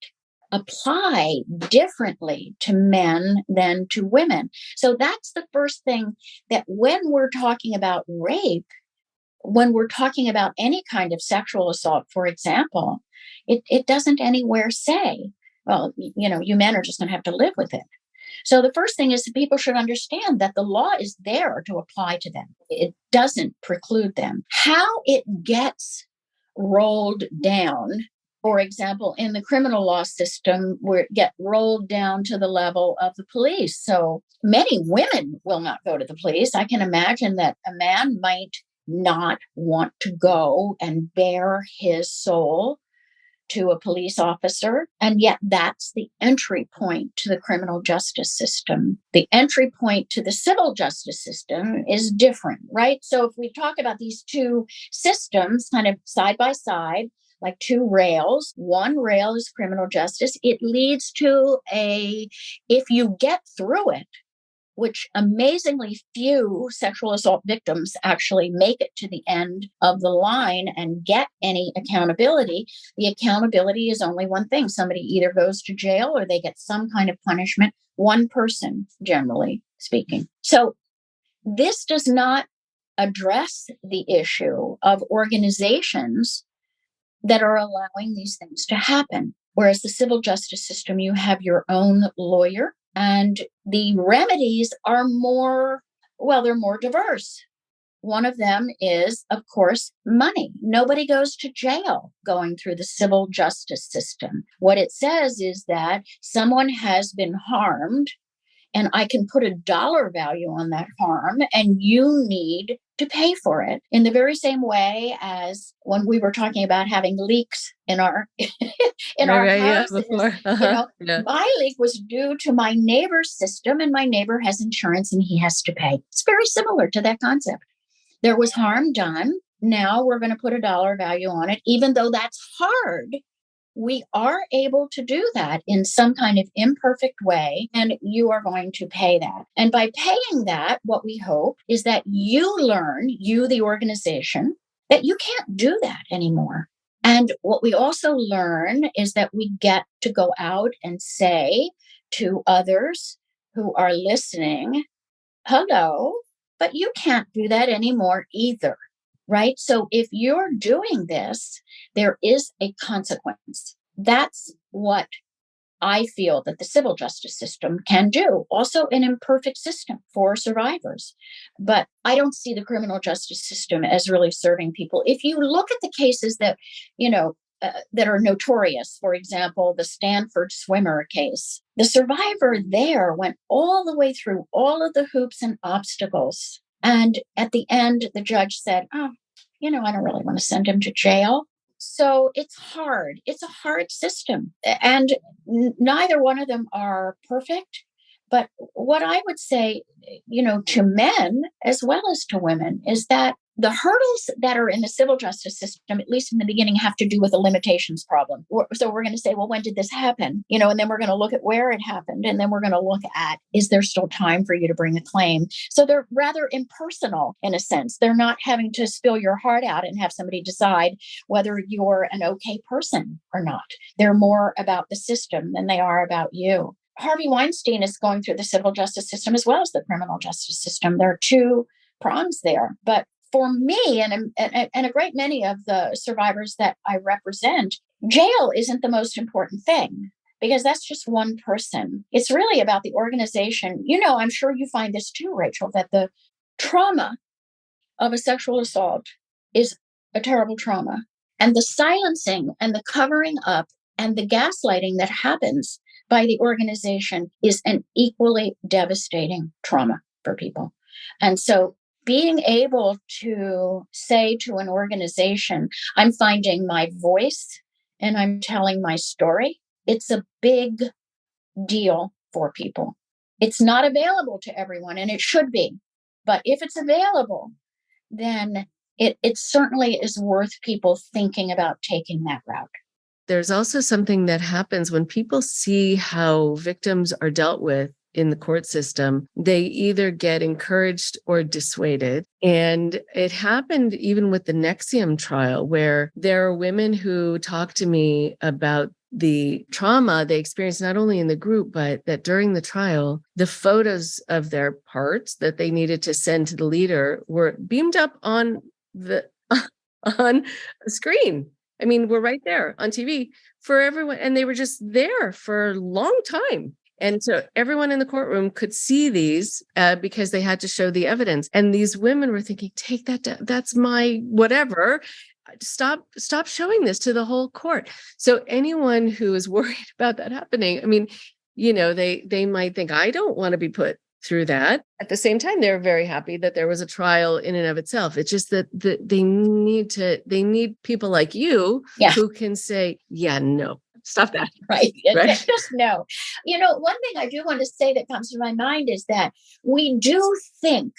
apply differently to men than to women. So that's the first thing, that when we're talking about rape, when we're talking about any kind of sexual assault, for example, it doesn't anywhere say, well, you men are just going to have to live with it. So the first thing is that people should understand that the law is there to apply to them. It doesn't preclude them. How it gets rolled down, for example, in the criminal law system, where it gets rolled down to the level of the police. So many women will not go to the police. I can imagine that a man might not want to go and bare his soul to a police officer. And yet that's the entry point to the criminal justice system. The entry point to the civil justice system is different, right? So if we talk about these two systems kind of side by side, like two rails. One rail is criminal justice. It leads to if you get through it, which amazingly few sexual assault victims actually make it to the end of the line and get any accountability. The accountability is only one thing. Somebody either goes to jail or they get some kind of punishment. One person, generally speaking. So this does not address the issue of organizations that are allowing these things to happen. Whereas the civil justice system, you have your own lawyer, and the remedies are they're more diverse. One of them is, of course, money. Nobody goes to jail going through the civil justice system. What it says is that someone has been harmed, and I can put a dollar value on that harm, and you need to pay for it. In the very same way as when we were talking about having leaks in our our houses, my leak was due to my neighbor's system, and my neighbor has insurance and he has to pay. It's very similar to that concept. There was harm done. Now we're going to put a dollar value on it, even though that's hard. We are able to do that in some kind of imperfect way, and you are going to pay that. And by paying that, what we hope is that you learn, the organization, that you can't do that anymore. And what we also learn is that we get to go out and say to others who are listening, hello, but you can't do that anymore either. Right? So if you're doing this, there is a consequence. That's what I feel that the civil justice system can do. Also an imperfect system for survivors. But I don't see the criminal justice system as really serving people. If you look at the cases that, that are notorious, for example, the Stanford swimmer case, the survivor there went all the way through all of the hoops and obstacles. And at the end, the judge said, I don't really want to send him to jail. So it's hard. It's a hard system. And neither one of them are perfect. But what I would say, to men as well as to women, is that the hurdles that are in the civil justice system, at least in the beginning, have to do with a limitations problem. So we're going to say, well, when did this happen? And then we're going to look at where it happened. And then we're going to look at, is there still time for you to bring a claim? So they're rather impersonal in a sense. They're not having to spill your heart out and have somebody decide whether you're an okay person or not. They're more about the system than they are about you. Harvey Weinstein is going through the civil justice system as well as the criminal justice system. There are two prongs there. But for me and a great many of the survivors that I represent, jail isn't the most important thing because that's just one person. It's really about the organization. I'm sure you find this too, Rachel, that the trauma of a sexual assault is a terrible trauma. And the silencing and the covering up and the gaslighting that happens by the organization is an equally devastating trauma for people. And so being able to say to an organization, I'm finding my voice and I'm telling my story, it's a big deal for people. It's not available to everyone, and it should be. But if it's available, then it certainly is worth people thinking about taking that route. There's also something that happens when people see how victims are dealt with in the court system. They either get encouraged or dissuaded. And it happened even with the NXIVM trial, where there are women who talk to me about the trauma they experienced, not only in the group, but that during the trial, the photos of their parts that they needed to send to the leader were beamed up on a screen. I mean, we're right there on TV for everyone. And they were just there for a long time. And so everyone in the courtroom could see these because they had to show the evidence. And these women were thinking, take that down. That's my whatever. Stop showing this to the whole court. So anyone who is worried about that happening, I mean, they might think, I don't want to be put through that. At the same time, they're very happy that there was a trial in and of itself. It's just that they need people like you who can say, yeah, no, stop that. Right. Just no. One thing I do want to say that comes to my mind is that we do think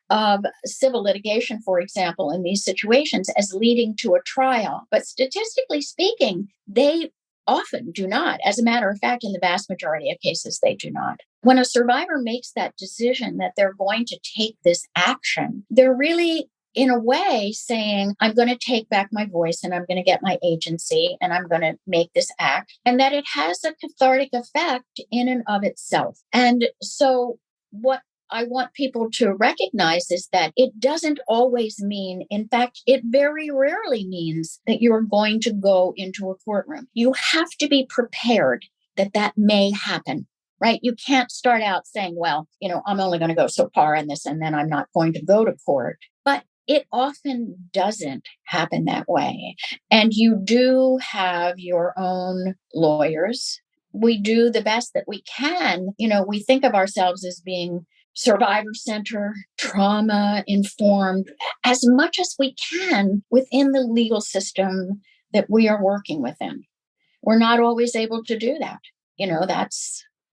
of civil litigation, for example, in these situations as leading to a trial. But statistically speaking, they often do not. As a matter of fact, in the vast majority of cases, they do not. When a survivor makes that decision that they're going to take this action, they're really, in a way, saying, I'm going to take back my voice and I'm going to get my agency and I'm going to make this act, and that it has a cathartic effect in and of itself. And so what I want people to recognize is that it doesn't always mean, in fact, it very rarely means that you're going to go into a courtroom. You have to be prepared that that may happen, right? You can't start out saying, well, I'm only going to go so far in this and then I'm not going to go to court. But it often doesn't happen that way. And you do have your own lawyers. We do the best that we can. We think of ourselves as being survivor center, trauma informed, as much as we can within the legal system that we are working within. We're not always able to do that.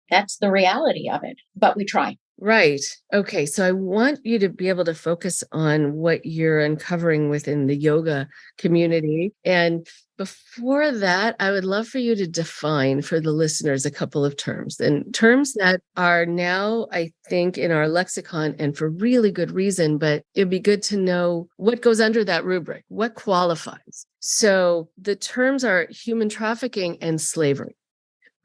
That's the reality of it, but we try. Right. Okay. So I want you to be able to focus on what you're uncovering within the yoga community. And before that, I would love for you to define for the listeners a couple of terms, and terms that are now, I think, in our lexicon and for really good reason, but it'd be good to know what goes under that rubric, what qualifies. So the terms are human trafficking and slavery.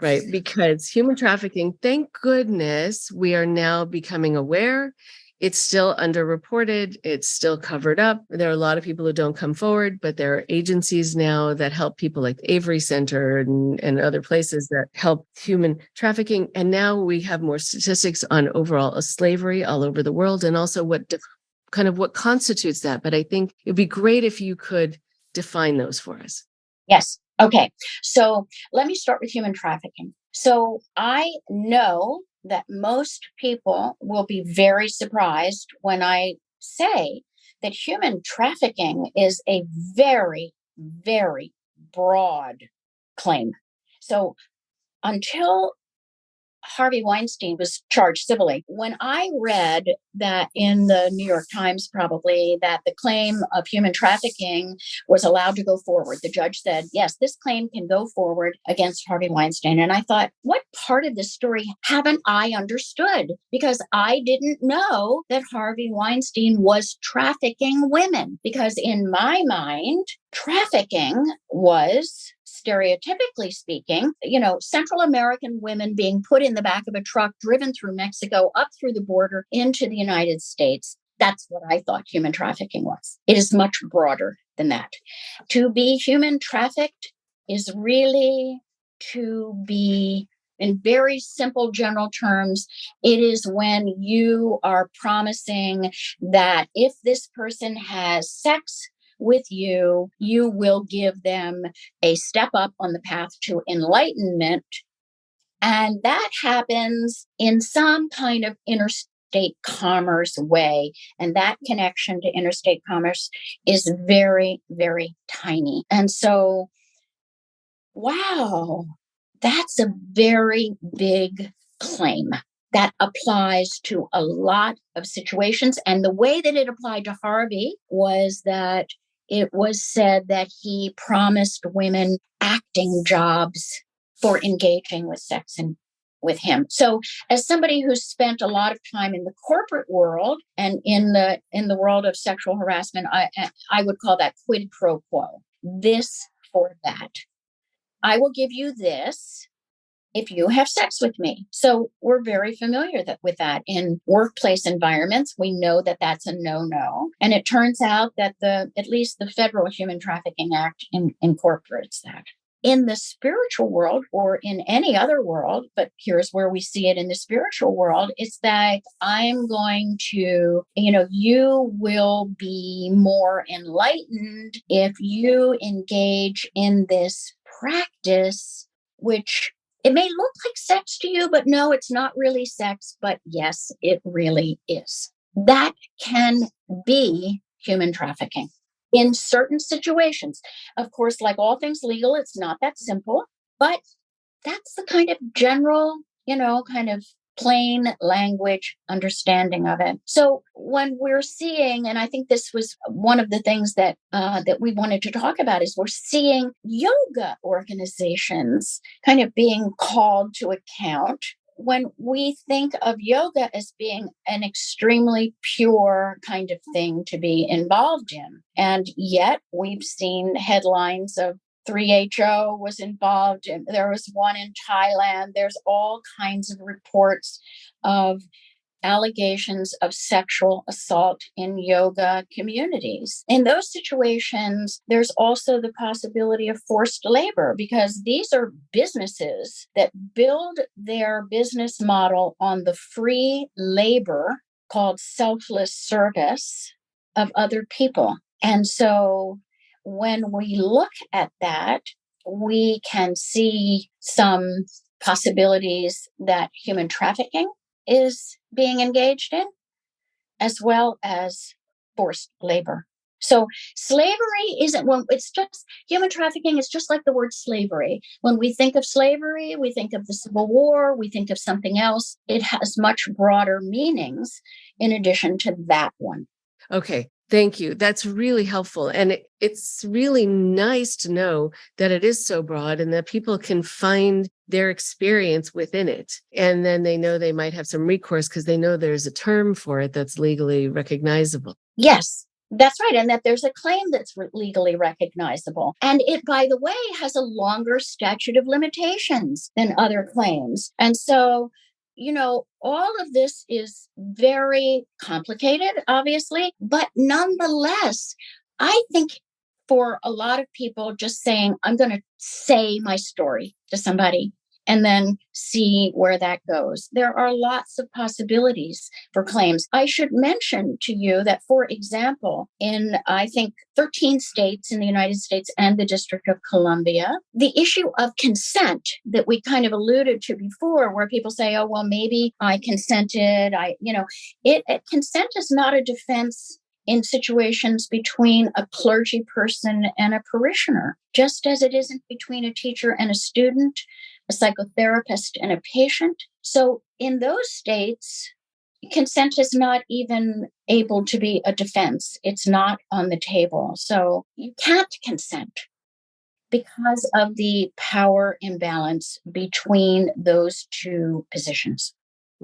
Right, because human trafficking, thank goodness, we are now becoming aware. It's still underreported. It's still covered up. There are a lot of people who don't come forward, but there are agencies now that help people like the Avery Center and other places that help human trafficking. And now we have more statistics on overall slavery all over the world, and also what constitutes that. But I think it'd be great if you could define those for us. Yes. Okay. So let me start with human trafficking. So I know that most people will be very surprised when I say that human trafficking is a very, very broad claim. So until Harvey Weinstein was charged civilly, when I read that in the New York Times, probably, that the claim of human trafficking was allowed to go forward, the judge said, yes, this claim can go forward against Harvey Weinstein. And I thought, what part of this story haven't I understood? Because I didn't know that Harvey Weinstein was trafficking women. Because in my mind, trafficking was, stereotypically speaking, Central American women being put in the back of a truck, driven through Mexico, up through the border into the United States. That's what I thought human trafficking was. It is much broader than that. To be human trafficked is really to be, in very simple general terms, it is when you are promising that if this person has sex with you, you will give them a step up on the path to enlightenment. And that happens in some kind of interstate commerce way. And that connection to interstate commerce is very, very tiny. And so, wow, that's a very big claim that applies to a lot of situations. And the way that it applied to Harvey was that it was said that he promised women acting jobs for engaging with sex and with him. So as somebody who's spent a lot of time in the corporate world and in the world of sexual harassment, I would call that quid pro quo. This for that. I will give you this if you have sex with me. So we're very familiar with that in workplace environments. We know that that's a no-no. And it turns out that at least the Federal Human Trafficking Act incorporates that. In the spiritual world, or in any other world, but here's where we see it in the spiritual world, it's that I'm going to, you will be more enlightened if you engage in this practice, which it may look like sex to you, but no, it's not really sex. But yes, it really is. That can be human trafficking in certain situations. Of course, like all things legal, it's not that simple, but that's the kind of general, kind of plain language understanding of it. So when we're seeing, and I think this was one of the things that that we wanted to talk about, is we're seeing yoga organizations kind of being called to account when we think of yoga as being an extremely pure kind of thing to be involved in. And yet we've seen headlines of 3HO was involved, and there was one in Thailand. There's all kinds of reports of allegations of sexual assault in yoga communities. In those situations, there's also the possibility of forced labor, because these are businesses that build their business model on the free labor called selfless service of other people. And so when we look at that, we can see some possibilities that human trafficking is being engaged in, as well as forced labor. So slavery isn't, well, it's just, human trafficking is just like the word slavery. When we think of slavery, we think of the Civil War, we think of something else. It has much broader meanings in addition to that one. Okay. Thank you. That's really helpful. And it's really nice to know that it is so broad and that people can find their experience within it. And then they know they might have some recourse because they know there's a term for it that's legally recognizable. Yes, that's right. And that there's a claim that's legally recognizable. And it, by the way, has a longer statute of limitations than other claims. And so, all of this is very complicated, obviously, but nonetheless, I think for a lot of people, just saying, I'm going to say my story to somebody and then see where that goes. There are lots of possibilities for claims. I should mention to you that, for example, in, I think, 13 states in the United States and the District of Columbia, the issue of consent that we kind of alluded to before, where people say, oh, well, maybe I consented. Consent is not a defense in situations between a clergy person and a parishioner, just as it isn't between a teacher and a student, a psychotherapist and a patient. So in those states, consent is not even able to be a defense. It's not on the table. So you can't consent because of the power imbalance between those two positions.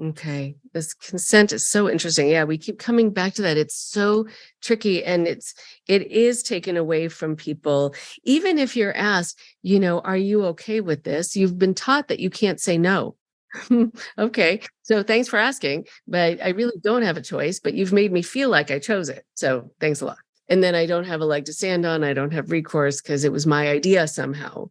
Okay. This consent is so interesting. Yeah, we keep coming back to that. It's so tricky, and it is taken away from people. Even if you're asked, are you okay with this? You've been taught that you can't say no. Okay. So thanks for asking, but I really don't have a choice, but you've made me feel like I chose it. So thanks a lot. And then I don't have a leg to stand on. I don't have recourse because it was my idea somehow.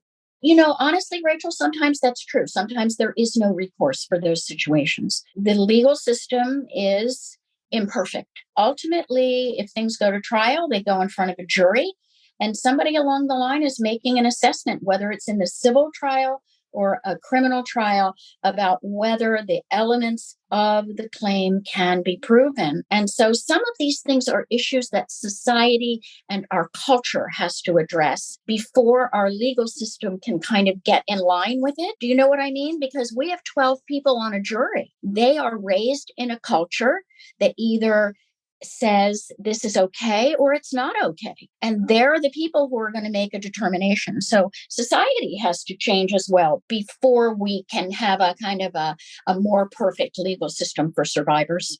Honestly, Rachel, sometimes that's true. Sometimes there is no recourse for those situations. The legal system is imperfect. Ultimately, if things go to trial, they go in front of a jury, and somebody along the line is making an assessment, whether it's in the civil trial or a criminal trial, about whether the elements of the claim can be proven. And so some of these things are issues that society and our culture has to address before our legal system can kind of get in line with it. Do you know what I mean? Because we have 12 people on a jury. They are raised in a culture that either says this is okay or it's not okay. And they're the people who are going to make a determination. So society has to change as well before we can have a kind of a more perfect legal system for survivors.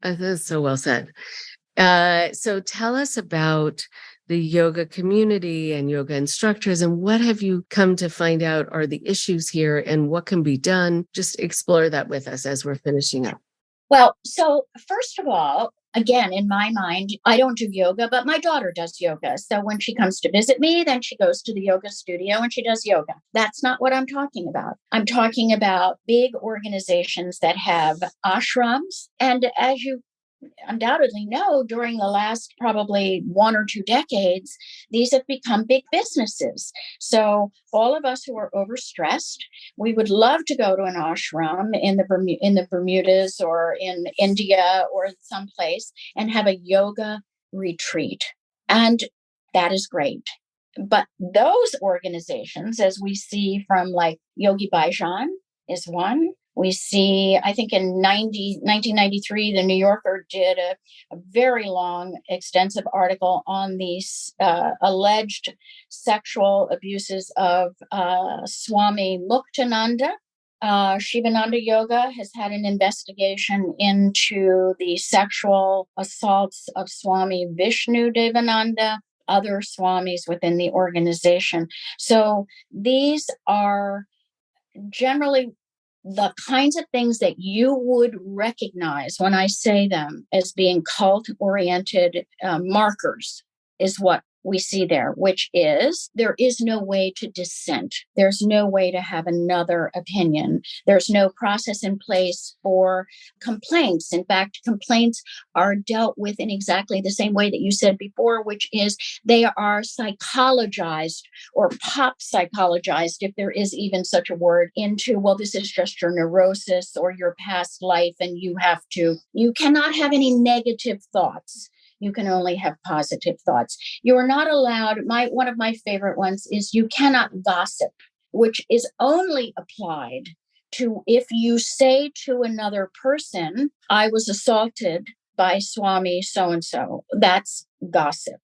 That's so well said. So tell us about the yoga community and yoga instructors, and what have you come to find out are the issues here and what can be done? Just explore that with us as we're finishing up. Well, so first of all, again, in my mind, I don't do yoga, but my daughter does yoga. So when she comes to visit me, then she goes to the yoga studio and she does yoga. That's not what I'm talking about. I'm talking about big organizations that have ashrams. And as you undoubtedly know, during the last probably 1 or 2 decades, these have become big businesses. So all of us who are overstressed, we would love to go to an ashram in the Bermudas or in India or someplace and have a yoga retreat. And that is great. But those organizations, as we see from like Yogi Bhajan is one, We see, I think in 1993, the New Yorker did a very long, extensive article on these alleged sexual abuses of Swami Muktananda. Shivananda Yoga has had an investigation into the sexual assaults of Swami Vishnu Devananda, other swamis within the organization. So these are generally the kinds of things that you would recognize when I say them as being cult-oriented markers is what we see there, which is there is no way to dissent. There's no way to have another opinion. There's no process in place for complaints. In fact, complaints are dealt with in exactly the same way that you said before, which is they are psychologized or pop psychologized, if there is even such a word, into, well, this is just your neurosis or your past life, and you cannot have any negative thoughts. You can only have positive thoughts. You are not allowed, one of my favorite ones is you cannot gossip, which is only applied to if you say to another person, I was assaulted by Swami so-and-so. That's gossip.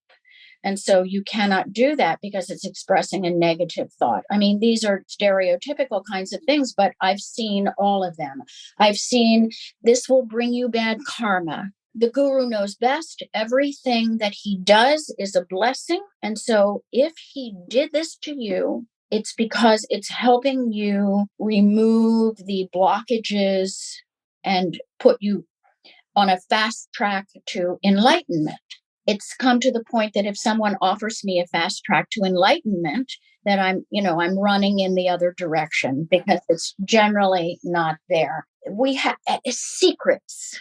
And so you cannot do that because it's expressing a negative thought. I mean, these are stereotypical kinds of things, but I've seen all of them. I've seen this will bring you bad karma. The guru knows best. Everything that he does is a blessing. And so if he did this to you, it's because it's helping you remove the blockages and put you on a fast track to enlightenment. It's come to the point that if someone offers me a fast track to enlightenment, that I'm running in the other direction because it's generally not there. We have secrets.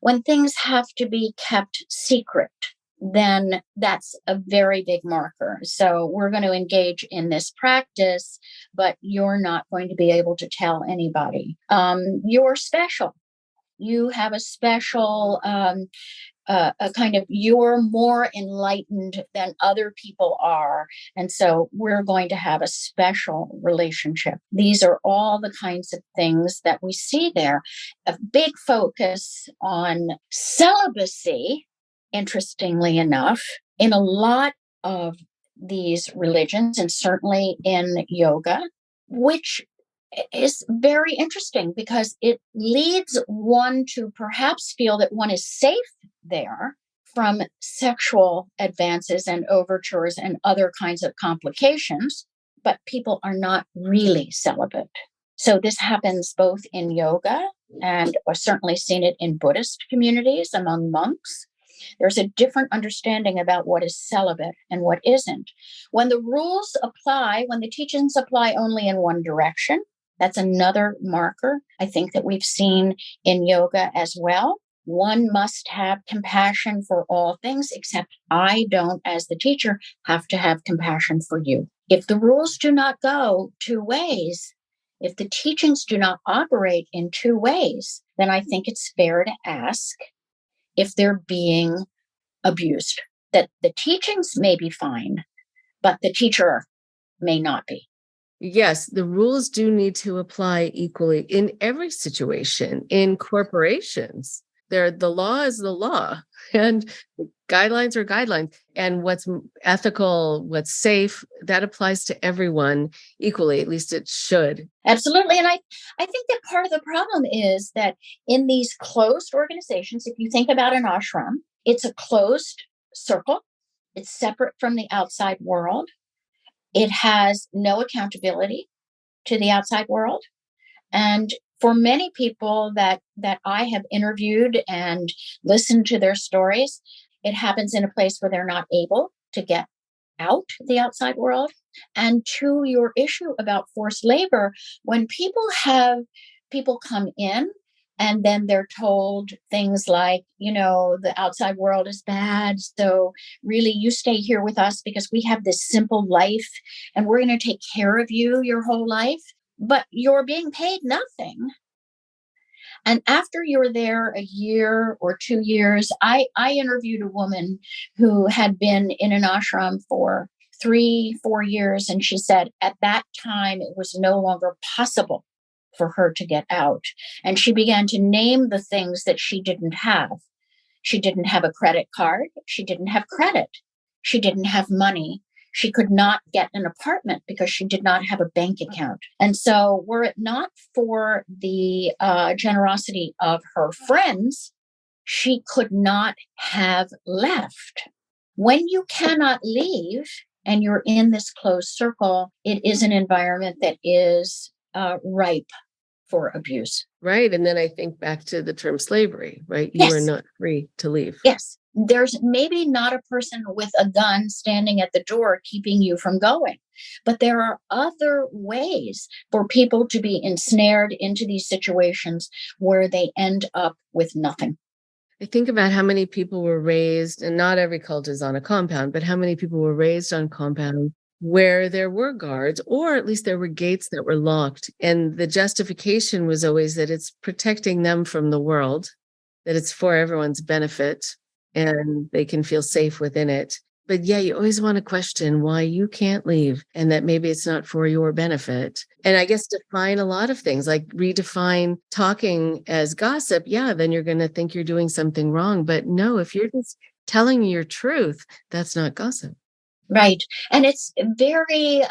When things have to be kept secret, then that's a very big marker. So we're going to engage in this practice, but you're not going to be able to tell anybody. You're special. You have a special a kind of, you're more enlightened than other people are. And so we're going to have a special relationship. These are all the kinds of things that we see there. A big focus on celibacy, interestingly enough, in a lot of these religions, and certainly in yoga, which is very interesting because it leads one to perhaps feel that one is safe there from sexual advances and overtures and other kinds of complications, but people are not really celibate. So this happens both in yoga, and I've certainly seen it in Buddhist communities among monks. There's a different understanding about what is celibate and what isn't. When the rules apply, when the teachings apply only in one direction, that's another marker I think that we've seen in yoga as well. One must have compassion for all things, except I don't, as the teacher, have to have compassion for you. If the rules do not go two ways, if the teachings do not operate in two ways, then I think it's fair to ask if they're being abused. That the teachings may be fine, but the teacher may not be. Yes, the rules do need to apply equally in every situation. In corporations, the law is the law, and guidelines are guidelines. And what's ethical, what's safe, that applies to everyone equally. At least it should. Absolutely. And I think that part of the problem is that in these closed organizations, if you think about an ashram, it's a closed circle. It's separate from the outside world. It has no accountability to the outside world. And for many people that I have interviewed and listened to their stories, it happens in a place where they're not able to get out the outside world. And to your issue about forced labor, when people come in and then they're told things like, the outside world is bad. So really, you stay here with us because we have this simple life and we're going to take care of you your whole life. But you're being paid nothing. And after you're there a year or 2 years, I interviewed a woman who had been in an ashram for 3-4 years. And she said at that time, it was no longer possible for her to get out. And she began to name the things that she didn't have. She didn't have a credit card. She didn't have credit. She didn't have money. She could not get an apartment because she did not have a bank account. And so were it not for the generosity of her friends, she could not have left. When you cannot leave and you're in this closed circle, it is an environment that is ripe for abuse. Right. And then I think back to the term slavery, right? You are Yes. not free to leave. Yes. There's maybe not a person with a gun standing at the door keeping you from going, but there are other ways for people to be ensnared into these situations where they end up with nothing. I think about how many people were raised, and not every cult is on a compound, but how many people were raised on compound where there were guards, or at least there were gates that were locked. And the justification was always that it's protecting them from the world, that it's for everyone's benefit, and they can feel safe within it. But yeah, you always want to question why you can't leave and that maybe it's not for your benefit. And I guess define a lot of things, like redefine talking as gossip. Yeah, then you're going to think you're doing something wrong. But no, if you're just telling your truth, that's not gossip. Right. And it's very,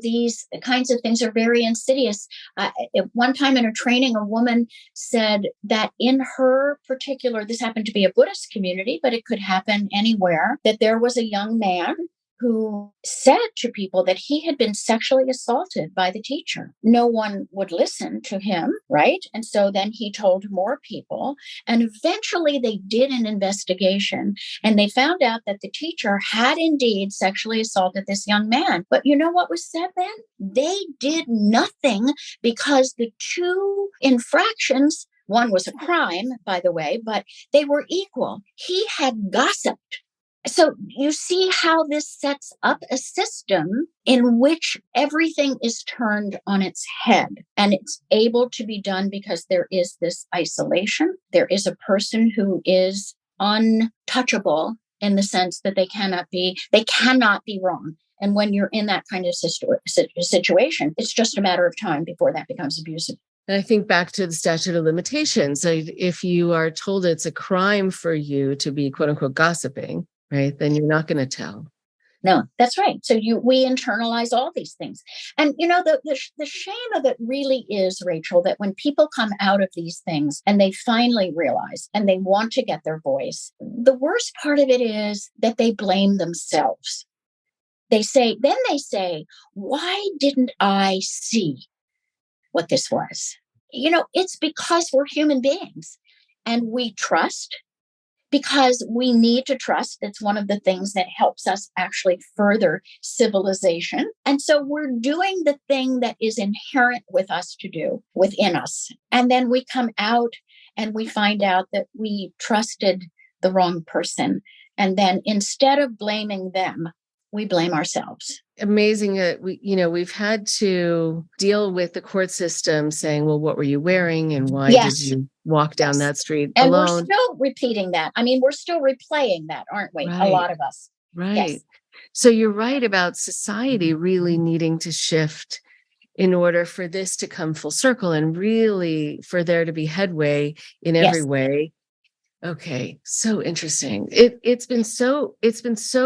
these kinds of things are very insidious. At one time in a training, a woman said that in her particular, this happened to be a Buddhist community, but it could happen anywhere, that there was a young man who said to people that he had been sexually assaulted by the teacher. No one would listen to him, right? And so then he told more people. And eventually they did an investigation and they found out that the teacher had indeed sexually assaulted this young man. But you know what was said then? They did nothing because the two infractions, one was a crime, by the way, but they were equal. He had gossiped. So you see how this sets up a system in which everything is turned on its head, and it's able to be done because there is this isolation. There is a person who is untouchable in the sense that they cannot be wrong. And when you're in that kind of situation, it's just a matter of time before that becomes abusive. And I think back to the statute of limitations. So if you are told it's a crime for you to be quote unquote gossiping, right, then you're not going to tell. No, that's right. So we internalize all these things. And, the shame of it really is, Rachel, that when people come out of these things and they finally realize and they want to get their voice, the worst part of it is that they blame themselves. They say, why didn't I see what this was? It's because we're human beings and we trust. Because we need to trust. It's one of the things that helps us actually further civilization. And so we're doing the thing that is inherent with us to do within us. And then we come out and we find out that we trusted the wrong person. And then instead of blaming them, we blame ourselves. Amazing that we've had to deal with the court system saying, well, what were you wearing and why did you walk down that street and alone? We're still repeating that. I mean, we're still replaying that, aren't we? Right. A lot of us. Right. Yes. So you're right about society really needing to shift in order for this to come full circle and really for there to be headway in every way. Okay, so interesting. It's been so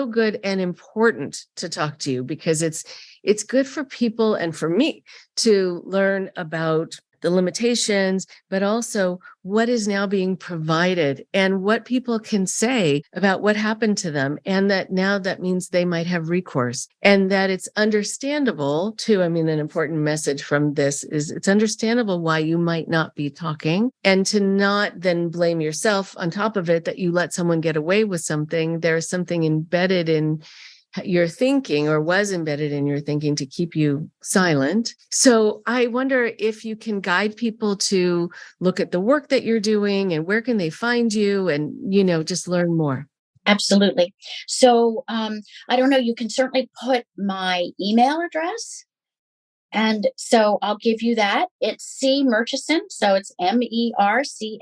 good and important to talk to you because it's good for people and for me to learn about the limitations, but also what is now being provided and what people can say about what happened to them. And that now that means they might have recourse and that it's understandable too. I mean, an important message from this is it's understandable why you might not be talking and to not then blame yourself on top of it that you let someone get away with something. There's something embedded in your thinking or was embedded in your thinking to keep you silent. So I wonder if you can guide people to look at the work that you're doing and where can they find you and, just learn more. Absolutely. So I don't know, you can certainly put my email address. And so I'll give you that. It's C. Murchison. So it's MERCHASIN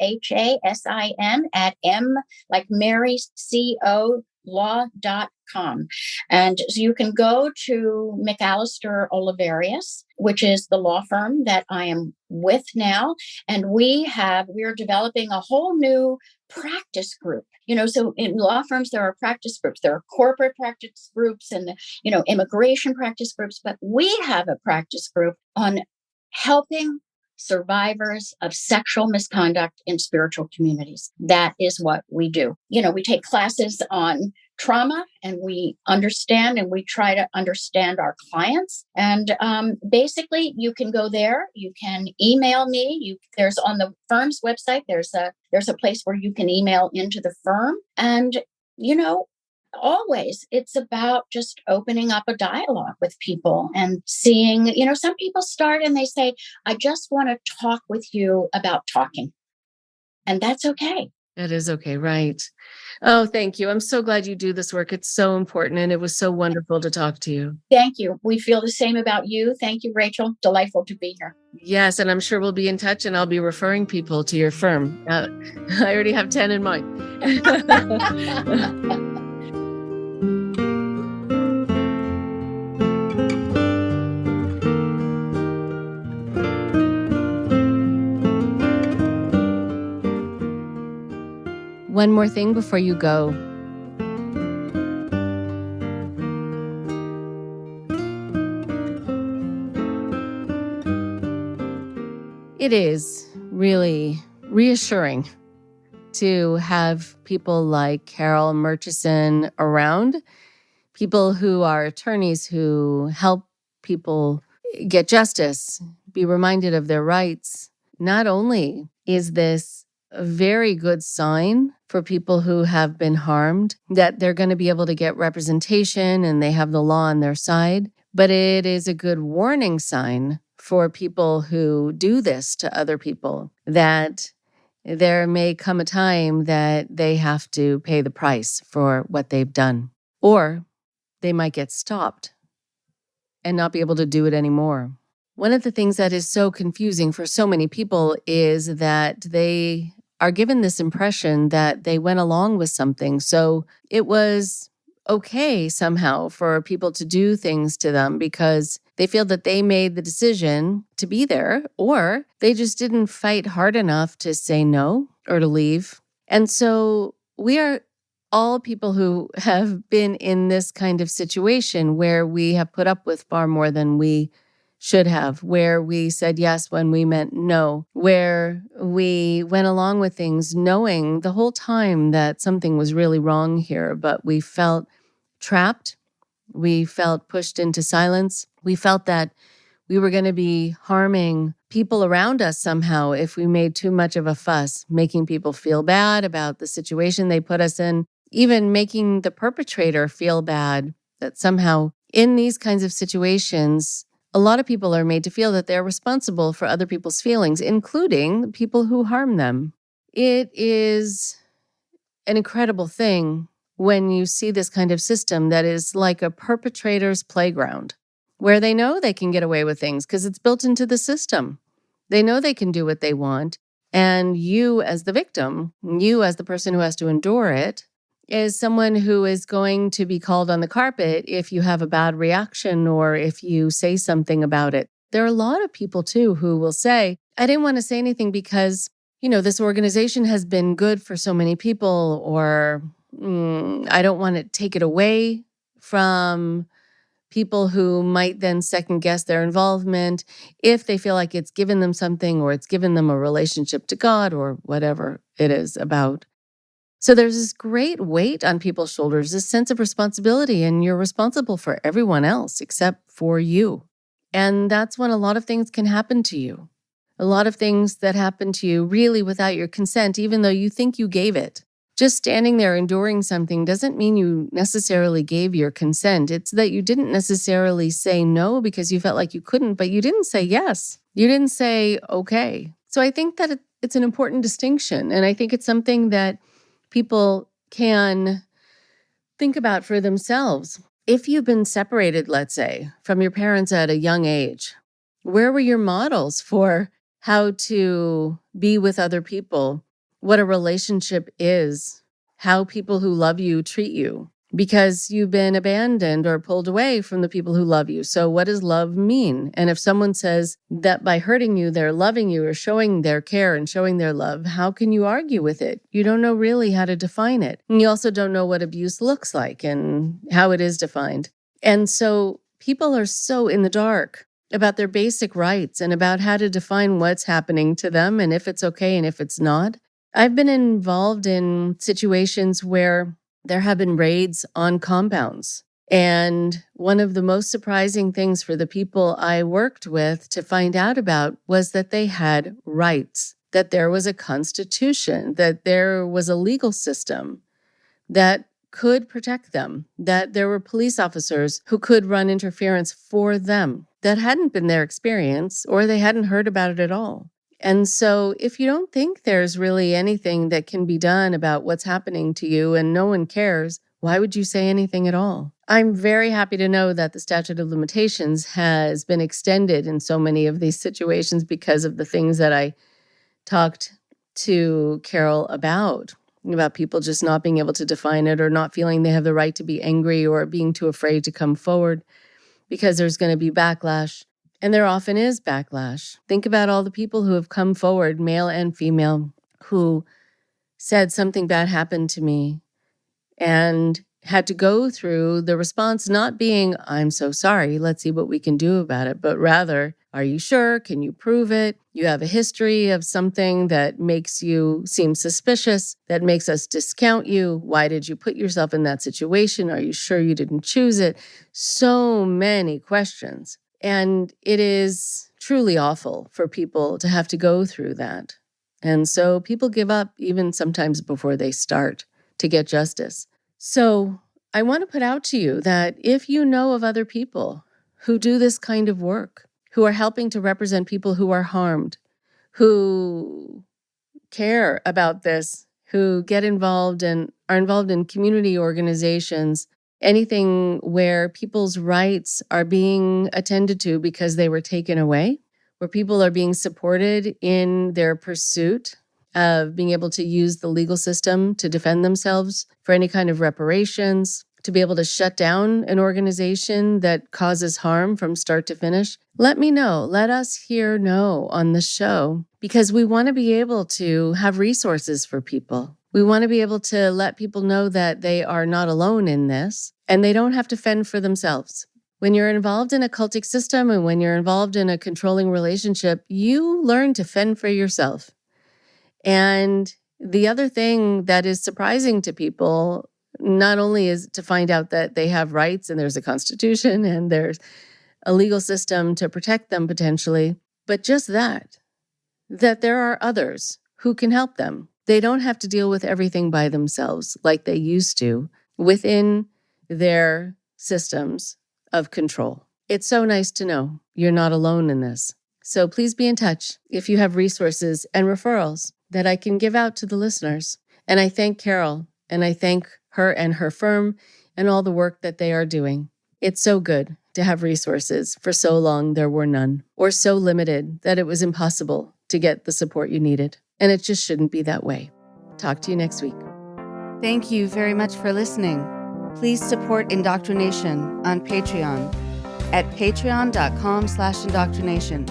@ M like Mary, COURTHOUSE law.com. And so you can go to McAllister Olivarius, which is the law firm that I am with now. And we're developing a whole new practice group. So in law firms, there are practice groups, there are corporate practice groups and, immigration practice groups, but we have a practice group on helping survivors of sexual misconduct in spiritual communities. That is what we do. We take classes on trauma and we understand and we try to understand our clients. And basically, you can go there. You can email me. There's on the firm's website, there's a place where you can email into the firm. And, always it's about just opening up a dialogue with people and seeing, some people start and they say, I just want to talk with you about talking. And that's okay. That is okay, right? Oh, thank you. I'm so glad you do this work. It's so important, and it was so wonderful to talk to you. Thank you. We feel the same about you. Thank you, Rachel. Delightful to be here. Yes, and I'm sure we'll be in touch, and I'll be referring people to your firm. I already have 10 in mind. One more thing before you go. It is really reassuring to have people like Carol Murchison around, people who are attorneys who help people get justice, be reminded of their rights. Not only is this a very good sign for people who have been harmed, that they're going to be able to get representation and they have the law on their side, but it is a good warning sign for people who do this to other people, that there may come a time that they have to pay the price for what they've done, or they might get stopped and not be able to do it anymore. One of the things that is so confusing for so many people is that they are given this impression that they went along with something. So it was okay somehow for people to do things to them because they feel that they made the decision to be there, or they just didn't fight hard enough to say no or to leave. And so we are all people who have been in this kind of situation where we have put up with far more than we should have, where we said yes when we meant no, where we went along with things knowing the whole time that something was really wrong here, but we felt trapped. We felt pushed into silence. We felt that we were going to be harming people around us somehow if we made too much of a fuss, making people feel bad about the situation they put us in, even making the perpetrator feel bad, that somehow in these kinds of situations, a lot of people are made to feel that they're responsible for other people's feelings, including the people who harm them. It is an incredible thing when you see this kind of system that is like a perpetrator's playground, where they know they can get away with things because it's built into the system. They know they can do what they want. And you as the victim, you as the person who has to endure it, is someone who is going to be called on the carpet if you have a bad reaction or if you say something about it. There are a lot of people, too, who will say, I didn't want to say anything because, this organization has been good for so many people, or I don't want to take it away from people who might then second guess their involvement if they feel like it's given them something or it's given them a relationship to God or whatever it is about. So there's this great weight on people's shoulders, this sense of responsibility, and you're responsible for everyone else except for you. And that's when a lot of things can happen to you. A lot of things that happen to you really without your consent, even though you think you gave it. Just standing there enduring something doesn't mean you necessarily gave your consent. It's that you didn't necessarily say no because you felt like you couldn't, but you didn't say yes. You didn't say okay. So I think that it's an important distinction, and I think it's something that people can think about for themselves. If you've been separated, let's say, from your parents at a young age, where were your models for how to be with other people, what a relationship is, how people who love you treat you? because you've been abandoned or pulled away from the people who love you. So what does love mean? And if someone says that by hurting you, they're loving you or showing their care and showing their love, how can you argue with it? You don't know really how to define it. And you also don't know what abuse looks like and how it is defined. And so people are so in the dark about their basic rights and about how to define what's happening to them and if it's okay and if it's not. I've been involved in situations where there have been raids on compounds. And one of the most surprising things for the people I worked with to find out about was that they had rights, that there was a constitution, that there was a legal system that could protect them, that there were police officers who could run interference for them. That hadn't been their experience, or they hadn't heard about it at all. And so if you don't think there's really anything that can be done about what's happening to you and no one cares, why would you say anything at all? I'm very happy to know that the statute of limitations has been extended in so many of these situations because of the things that I talked to Carol about people just not being able to define it or not feeling they have the right to be angry or being too afraid to come forward because there's going to be backlash. And there often is backlash. Think about all the people who have come forward, male and female, who said something bad happened to me and had to go through the response not being, I'm so sorry, let's see what we can do about it, but rather, are you sure? Can you prove it? You have a history of something that makes you seem suspicious, that makes us discount you. Why did you put yourself in that situation? Are you sure you didn't choose it? So many questions. And it is truly awful for people to have to go through that. And so people give up even sometimes before they start to get justice. So I want to put out to you that if you know of other people who do this kind of work, who are helping to represent people who are harmed, who care about this, who get involved and are involved in community organizations, anything where people's rights are being attended to because they were taken away, where people are being supported in their pursuit of being able to use the legal system to defend themselves for any kind of reparations, to be able to shut down an organization that causes harm from start to finish. Let me know. Let us here know on the show, because we want to be able to have resources for people. We want to be able to let people know that they are not alone in this and they don't have to fend for themselves. When you're involved in a cultic system and when you're involved in a controlling relationship, you learn to fend for yourself. And the other thing that is surprising to people, not only is to find out that they have rights and there's a constitution and there's a legal system to protect them potentially, but just that there are others who can help them. They don't have to deal with everything by themselves like they used to within their systems of control. It's so nice to know you're not alone in this. So please be in touch if you have resources and referrals that I can give out to the listeners. And I thank Carol and I thank her and her firm and all the work that they are doing. It's so good to have resources. For so long, there were none, or so limited that it was impossible to get the support you needed. And it just shouldn't be that way. Talk to you next week. Thank you very much for listening. Please support IndoctriNation on Patreon at patreon.com/indoctrination.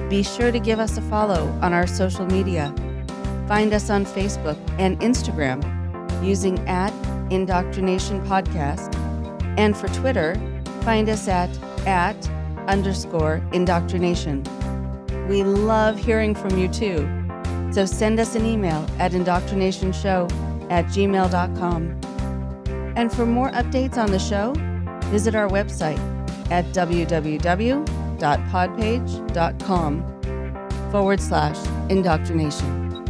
Be sure to give us a follow on our social media. Find us on Facebook and Instagram using @Indoctrination Podcast. And for Twitter, find us at @_indoctrination. We love hearing from you too. So send us an email at indoctrinationshow@gmail.com. And for more updates on the show, visit our website at www.podpage.com/indoctrination.